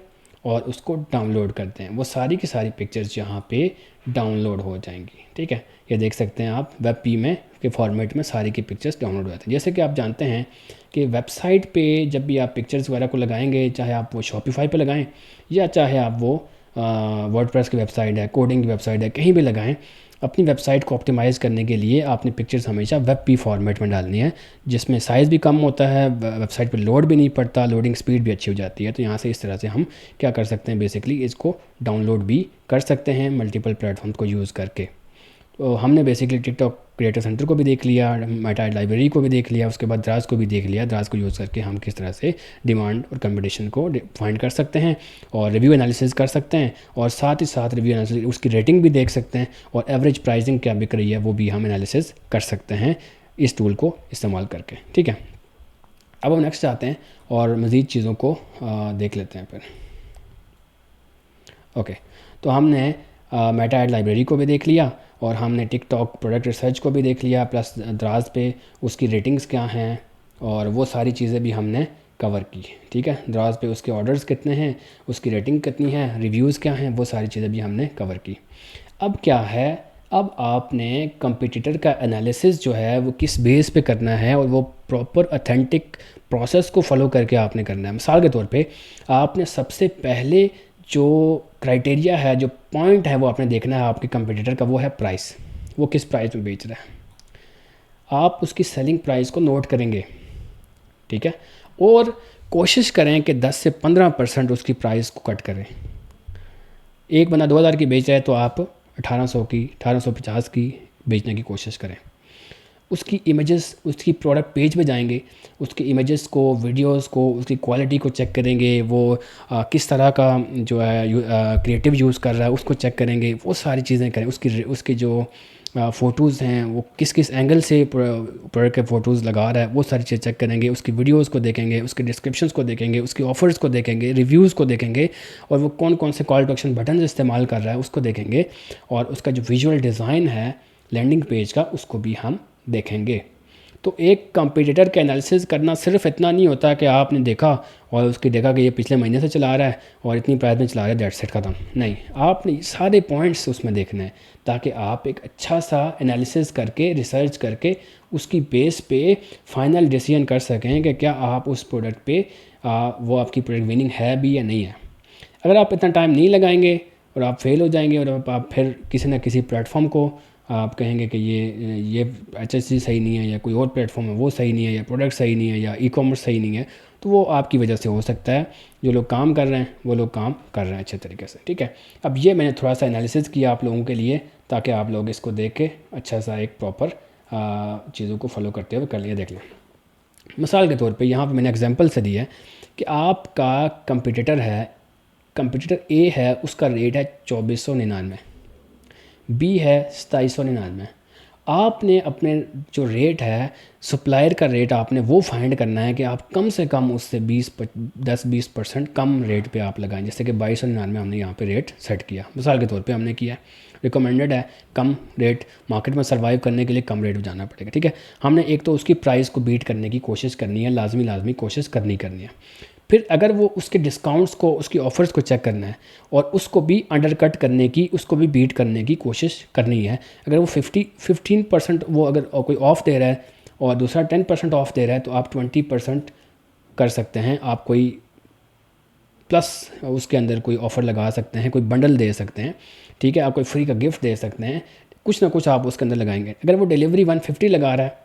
और उसको डाउनलोड करते हैं, वो सारी की सारी पिक्चर्स यहाँ पे डाउनलोड हो जाएंगी। ठीक है, ये देख सकते हैं आप वेब पी में के फॉर्मेट में सारी की पिक्चर्स डाउनलोड हो जाती हैं। जैसे कि आप जानते हैं कि वेबसाइट पे जब भी आप पिक्चर्स वगैरह को लगाएंगे, चाहे आप वो शॉपिफाई पे लगाएं या चाहे आप वो वर्डप्रेस की वेबसाइट है, कोडिंग की वेबसाइट है, कहीं भी लगाएं, अपनी वेबसाइट को ऑप्टिमाइज़ करने के लिए आपने पिक्चर्स हमेशा वेब पी फॉर्मेट में डालनी है, जिसमें साइज़ भी कम होता है, वेबसाइट पे लोड भी नहीं पड़ता, लोडिंग स्पीड भी अच्छी हो जाती है। तो यहाँ से इस तरह से हम क्या कर सकते हैं, बेसिकली इसको डाउनलोड भी कर सकते हैं मल्टीपल प्लेटफॉर्म्स को यूज़ करके। तो हमने बेसिकली टिकटॉक क्रिएटर सेंटर को भी देख लिया, मेटा लाइब्रेरी को भी देख लिया, उसके बाद दराज को भी देख लिया। दराज को यूज़ करके हम किस तरह से डिमांड और कंपटीशन को फाइंड कर सकते हैं और रिव्यू एनालिसिस कर सकते हैं, और साथ ही साथ रिव्यू एनालिसिस उसकी रेटिंग भी देख सकते हैं, और एवरेज प्राइसिंग क्या बिक रही है वो भी हम एनालिसिस कर सकते हैं इस टूल को इस्तेमाल करके। ठीक है, अब हम नेक्स्ट आते हैं और मज़ीद चीज़ों को देख लेते हैं फिर। ओके, तो हमने मेटा एड लाइब्रेरी को भी देख लिया और हमने टिकटॉक प्रोडक्ट रिसर्च को भी देख लिया, प्लस दराज पे उसकी रेटिंग्स क्या हैं और वो सारी चीज़ें भी हमने कवर की। ठीक है, दराज पे उसके ऑर्डर्स कितने हैं, उसकी रेटिंग कितनी है, रिव्यूज़ क्या हैं, वो सारी चीज़ें भी हमने कवर की। अब क्या है, अब आपने कंपटीटर का एनालिसिस जो है वो किस बेस पे करना है, और वो प्रॉपर ऑथेंटिक प्रोसेस को फॉलो करके आपने करना है। मिसाल के तौर पे आपने सबसे पहले जो क्राइटेरिया है, जो पॉइंट है, वो आपने देखना है आपके कंपटीटर का, वो है प्राइस, वो किस प्राइस में बेच रहा है। आप उसकी सेलिंग प्राइस को नोट करेंगे। ठीक है, और कोशिश करें कि 10 से 15% उसकी प्राइस को कट करें। एक बंदा 2000 की बेच रहा है तो आप 1800 की, 1850 की बेचने की कोशिश करें। उसकी इमेजेस, उसकी प्रोडक्ट पेज पे जाएंगे, उसकी इमेजेस को, वीडियोस को, उसकी क्वालिटी को चेक करेंगे, वो किस तरह का जो है क्रिएटिव यूज़ कर रहा है उसको चेक करेंगे, वो सारी चीज़ें करें। उसकी जो फ़ोटोज़ हैं वो किस किस एंगल से प्रोडक्ट के फ़ोटोज़ लगा रहा है, वो सारी चीज़ चेक करेंगे। उसकी वीडियोस को देखेंगे, उसके डिस्क्रिप्शंस को देखेंगे, उसके ऑफ़र्स को देखेंगे, रिव्यूज़ को देखेंगे, और वो कौन कौन से कॉल टू एक्शन बटन इस्तेमाल कर रहा है उसको देखेंगे, और उसका जो विजुअल डिज़ाइन है लैंडिंग पेज का उसको भी हम देखेंगे। तो एक कंपटीटर का एनालिसिस करना सिर्फ इतना नहीं होता कि आपने देखा और उसकी देखा कि ये पिछले महीने से चला रहा है और इतनी प्राइस में चला रहा है, दैट्स इट ख़त्म नहीं। आपने सारे पॉइंट्स उसमें देखने हैं ताकि आप एक अच्छा सा एनालिसिस करके, रिसर्च करके, उसकी बेस पे फाइनल डिसीजन कर सकें कि क्या आप उस प्रोडक्ट पे वो आपकी प्रोडक्ट विनिंग है भी या नहीं है। अगर आप इतना टाइम नहीं लगाएंगे और आप फेल हो जाएंगे, और आप फिर किसी न किसी प्लेटफॉर्म को आप कहेंगे कि ये HSC सही नहीं है, या कोई और प्लेटफॉर्म है वो सही नहीं है, या प्रोडक्ट सही नहीं है, या ई-कॉमर्स सही नहीं है, तो वो आपकी वजह से हो सकता है। जो लोग काम कर रहे हैं वो लोग काम कर रहे हैं अच्छे तरीके से। ठीक है, अब ये मैंने थोड़ा सा एनालिसिस किया आप लोगों के लिए, ताकि आप लोग इसको देख के अच्छा सा एक प्रॉपर चीज़ों को फॉलो करते हुए कर लिया। देख लें, मिसाल के तौर पे यहाँ पे मैंने एग्जांपल से दिया है कि आपका कंपटीटर है, कंपटीटर ए है, उसका रेट है 2499, बी है 2799, आपने अपने जो रेट है सप्लायर का रेट आपने वो फाइंड करना है कि आप कम से कम उससे 10-20% कम रेट पे आप लगाएं। जैसे कि 2299 हमने यहाँ पे रेट सेट किया, मिसाल के तौर पे हमने किया, रिकमेंडेड है कम रेट, मार्केट में सर्वाइव करने के लिए कम रेट जाना पड़ेगा, ठीक है। हमने एक तो उसकी प्राइस को बीट करने की कोशिश करनी है, लाजमी कोशिश करनी है। फिर अगर वो उसके डिस्काउंट्स को, उसकी ऑफ़र्स को चेक करना है और उसको भी अंडरकट करने की, उसको भी बीट करने की कोशिश करनी है। अगर वो 15% वो अगर कोई ऑफ़ दे रहा है और दूसरा 10% ऑफ़ दे रहा है तो आप 20% कर सकते हैं। आप कोई प्लस उसके अंदर कोई ऑफ़र लगा सकते हैं, कोई बंडल दे सकते हैं, ठीक है। आप कोई फ्री का गिफ्ट दे सकते हैं, कुछ ना कुछ आप उसके अंदर लगाएंगे। अगर वो डिलीवरी 150 लगा रहा है,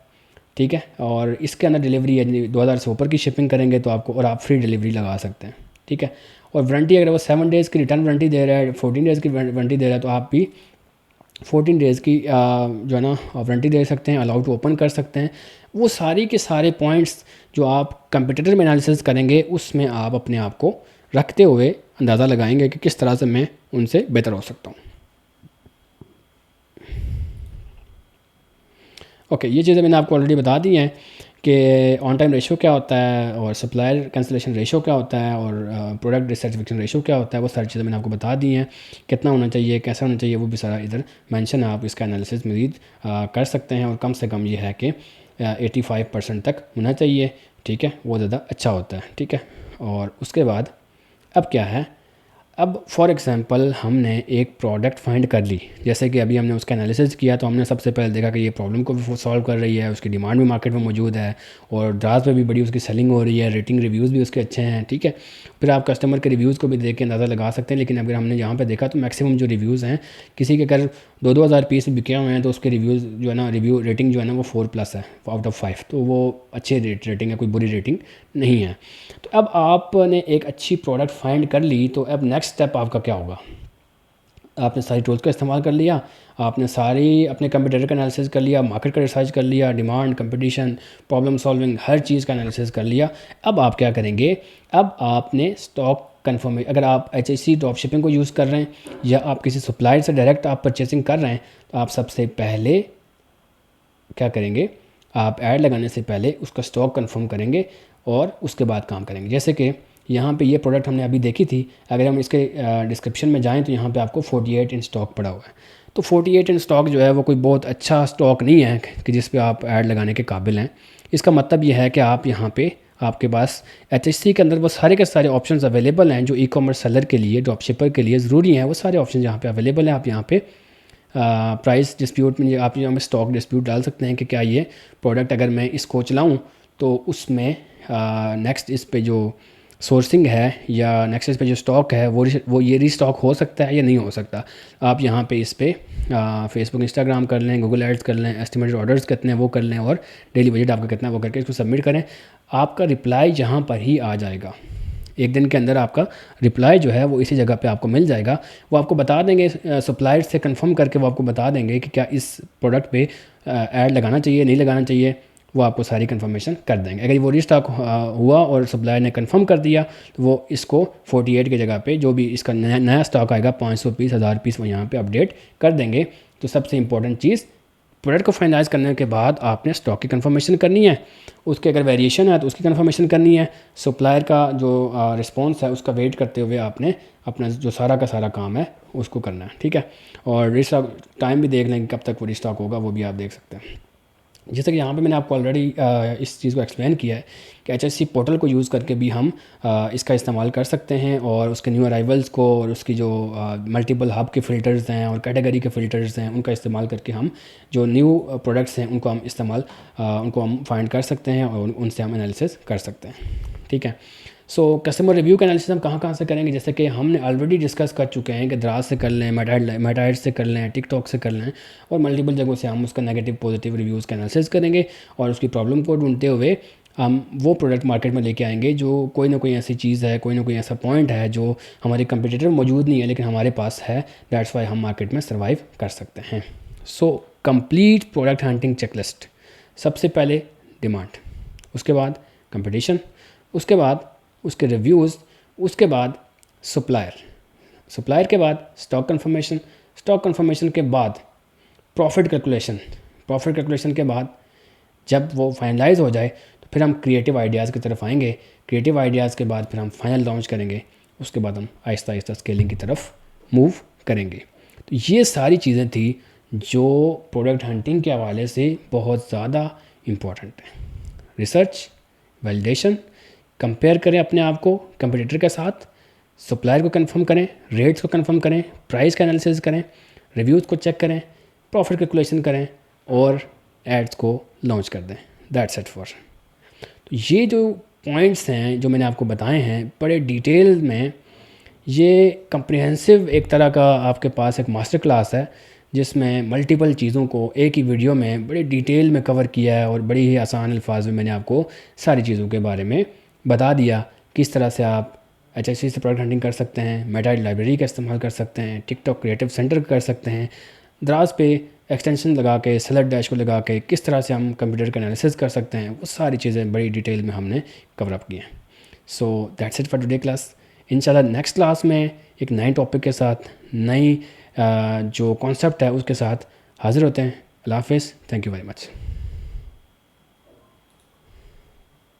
ठीक है, और इसके अंदर डिलीवरी 2000 से ऊपर की शिपिंग करेंगे तो आपको, और आप फ्री डिलीवरी लगा सकते हैं, ठीक है। और वारंटी अगर वो 7 डेज़ की रिटर्न वारंटी दे रहा है, 14 डेज़ की वारंटी दे रहा है तो आप भी 14 डेज़ की जो है ना वारंटी दे सकते हैं, अलाउ टू ओपन कर सकते हैं। वो सारी के सारे पॉइंट्स जो आप कंपटीटर में एनालिसिस करेंगे उसमें आप अपने आप को रखते हुए अंदाज़ा लगाएंगे कि किस तरह से मैं उनसे बेहतर हो सकता हूँ। ओके, ये चीज़ें मैंने आपको ऑलरेडी बता दी हैं कि ऑन टाइम रेशो क्या होता है और सप्लायर कैंसिलेशन रेशो क्या होता है और प्रोडक्ट डिससेटिस्फेक्शन रेशो क्या होता है। वो सारी चीज़ें मैंने आपको बता दी हैं, कितना होना चाहिए, कैसा होना चाहिए, वो भी सारा इधर मेंशन है। आप इसका एनालिसिस मज़ीद कर सकते हैं और कम से कम ये है कि 85% तक होना चाहिए, ठीक है, वो ज़्यादा अच्छा होता है, ठीक है। और उसके बाद अब क्या है, अब फॉर एग्ज़ाम्पल हमने एक प्रोडक्ट फाइंड कर ली, जैसे कि अभी हमने उसका एनालिसिस किया तो हमने सबसे पहले देखा कि ये प्रॉब्लम को भी सॉल्व कर रही है, उसकी डिमांड भी मार्केट में मौजूद है और द्राज पे भी बड़ी उसकी सेलिंग हो रही है, रेटिंग रिव्यूज़ भी उसके अच्छे हैं, ठीक है। फिर आप कस्टमर के रिव्यूज़ को भी देख के अंदाज़ा लगा सकते हैं। लेकिन अगर हमने यहाँ पर देखा तो मैक्सिमम जो रिव्यूज़ हैं, किसी के अगर 2-2 हज़ार पीस बिके हुए हैं तो उसके रिव्यूज़ जो है ना, रिव्यू रेटिंग जो है ना वो 4+ है आउट ऑफ 5, तो वो अच्छे रेटिंग है, कोई बुरी रेटिंग नहीं है। तो अब आपने एक अच्छी प्रोडक्ट फाइंड कर ली तो अब नेक्स्ट स्टेप आपका क्या होगा। आपने सारी टूल्स का इस्तेमाल कर लिया, आपने सारी अपने कंप्यूटर का एनालिसिस कर लिया, मार्केट का रिसर्च कर लिया, डिमांड, कंपटीशन, प्रॉब्लम सॉल्विंग, हर चीज़ का एनालिसिस कर लिया। अब आप क्या करेंगे, अब आपने स्टॉक कन्फर्म, अगर आप HSC ड्रॉप शिपिंग को यूज़ कर रहे हैं या आप किसी सप्लायर से डायरेक्ट आप परचेसिंग कर रहे हैं तो आप सबसे पहले क्या करेंगे, आप ऐड लगाने से पहले उसका स्टॉक कंफर्म करेंगे और उसके बाद काम करेंगे। जैसे कि यहाँ पे ये प्रोडक्ट हमने अभी देखी थी, अगर हम इसके डिस्क्रिप्शन में जाएं तो यहाँ पे आपको 48 इन स्टॉक पड़ा हुआ है। तो 48 इन स्टॉक जो है वो कोई बहुत अच्छा स्टॉक नहीं है कि जिस पे आप ऐड लगाने के काबिल हैं। इसका मतलब ये है कि आप यहाँ पे, आपके पास HSC के अंदर वो सारे के सारे ऑप्शंस अवेलेबल हैं जो ई-कॉमर्स सेलर के लिए, ड्रॉप शिपर के लिए ज़रूरी हैं। वो सारे ऑप्शन यहाँ पे अवेलेबल हैं। आप यहाँ पे प्राइस डिस्प्यूट में आप यहाँ में स्टॉक डिस्प्यूट डाल सकते हैं कि क्या ये प्रोडक्ट अगर मैं इसको चलाऊँ तो उसमें नेक्स्ट इस पे जो सोर्सिंग है या नेक्स्ट इस पे जो स्टॉक है वो ये रीस्टॉक हो सकता है या नहीं हो सकता। आप यहाँ पे इस पे फेसबुक, इंस्टाग्राम कर लें, गूगल एड्स कर लें, एस्टिमेटेड ऑर्डर्स कितने हैं वो कर लें और डेली बजट आपका कितना है वो करके इसको सबमिट करें। आपका रिप्लाई जहाँ पर ही आ जाएगा, एक दिन के अंदर आपका रिप्लाई जो है वो इसी जगह पे आपको मिल जाएगा। वो आपको बता देंगे, सप्लायर से कंफर्म करके वो आपको बता देंगे कि क्या इस प्रोडक्ट पे ऐड लगाना चाहिए, नहीं लगाना चाहिए, वो आपको सारी कंफर्मेशन कर देंगे। अगर वो रीस्टॉक हुआ और सप्लायर ने कंफर्म कर दिया तो वो इसको 48 की जगह पे जो भी इसका नया स्टॉक आएगा 500 पीस, 1000 पीस, वो यहाँ पे अपडेट कर देंगे। तो सबसे इंपॉर्टेंट चीज़, प्रोडक्ट को फाइनलाइज करने के बाद आपने स्टॉक की कंफर्मेशन करनी है, उसके अगर वेरिएशन है तो उसकी कंफर्मेशन करनी है, सप्लायर का जो रिस्पांस है उसका वेट करते हुए आपने अपना जो सारा का सारा काम है उसको करना है, ठीक है। और रिस्टॉक टाइम भी देख लेंगे कब तक वो रिस्टॉक होगा, वो भी आप देख सकते हैं। जैसे कि यहाँ पे मैंने आपको ऑलरेडी इस चीज़ को एक्सप्लेन किया है कि HSC पोर्टल को यूज़ करके भी हम इसका इस्तेमाल कर सकते हैं और उसके न्यू अराइवल्स को और उसकी जो मल्टीपल हब के फ़िल्टर्स हैं और कैटेगरी के फ़िल्टर्स हैं उनका इस्तेमाल करके हम जो न्यू प्रोडक्ट्स हैं उनको हम उनको हम फाइंड कर सकते हैं और उनसे हम एनालिसिस कर सकते हैं, ठीक है। सो कस्टमर रिव्यू का एनालिसिस हम कहाँ से करेंगे, जैसे कि हमने ऑलरेडी डिस्कस कर चुके हैं कि दराज से कर लें, मेटाइड से कर लें, टिकटॉक से कर लें और मल्टीपल जगहों से हम उसका नेगेटिव पॉजिटिव रिव्यूज़ का एनालिसिस करेंगे और उसकी प्रॉब्लम को ढूंढते हुए हम वो प्रोडक्ट मार्केट में लेके आएंगे जो कोई ना कोई ऐसी चीज़ है, कोई ना कोई ऐसा पॉइंट है जो हमारे कंपटीटर मौजूद नहीं है लेकिन हमारे पास है, दैट्स वाई हम मार्केट में सर्वाइव कर सकते हैं। So complete product hunting checklist, सबसे पहले डिमांड, उसके बाद कंपटीशन, उसके बाद उसके रिव्यूज़, उसके बाद सप्लायर के बाद स्टॉक कंफर्मेशन, स्टॉक कंफर्मेशन के बाद प्रॉफिट कैलकुलेशन, प्रॉफिट कैलकुलेशन के बाद जब वो फाइनलाइज हो जाए तो फिर हम क्रिएटिव आइडियाज़ की तरफ आएंगे। क्रिएटिव आइडियाज़ के बाद फिर हम फाइनल लॉन्च करेंगे। उसके बाद हम आहिस्ता आहिस्ता स्केलिंग की तरफ मूव करेंगे। तो ये सारी चीज़ें थी जो प्रोडक्ट हंटिंग के हवाले से बहुत ज़्यादा इम्पॉर्टेंट है। रिसर्च, वैलिडेशन, कंपेयर करें अपने आप को कंपटीटर के साथ, सप्लायर को कंफर्म करें, रेट्स को कंफर्म करें, प्राइस का एनालिसिस करें, रिव्यूज़ को चेक करें, प्रॉफिट कैलकुलेशन करें और एड्स को लॉन्च कर दें। That's it for. तो ये जो पॉइंट्स हैं जो मैंने आपको बताए हैं बड़े डिटेल में, ये कंप्रिहेंसिव एक तरह का आपके पास एक मास्टर क्लास है जिसमें मल्टीपल चीज़ों को एक ही वीडियो में बड़े डिटेल में कवर किया है और बड़ी ही आसान अल्फाज में मैंने आपको सारी चीज़ों के बारे में बता दिया। किस तरह से आप HSC से प्रोडक्ट हंटिंग कर सकते हैं, मेटाइड लाइब्रेरी का इस्तेमाल कर सकते हैं, टिकटॉक क्रिएटिव सेंटर कर सकते हैं, दराज पे एक्सटेंशन लगा के, सेलेक्ट डैश को लगा के किस तरह से हम कंप्यूटर का एनालिसिस कर सकते हैं, वो सारी चीज़ें बड़ी डिटेल में हमने कवर अप की हैं। So that's it for today class. इंशाल्लाह नेक्स्ट क्लास में एक नए टॉपिक के साथ, नई जो कॉन्सेप्ट है उसके साथ हाज़िर होते हैं। अल्लाह हाफ़िज़। Thank you very much.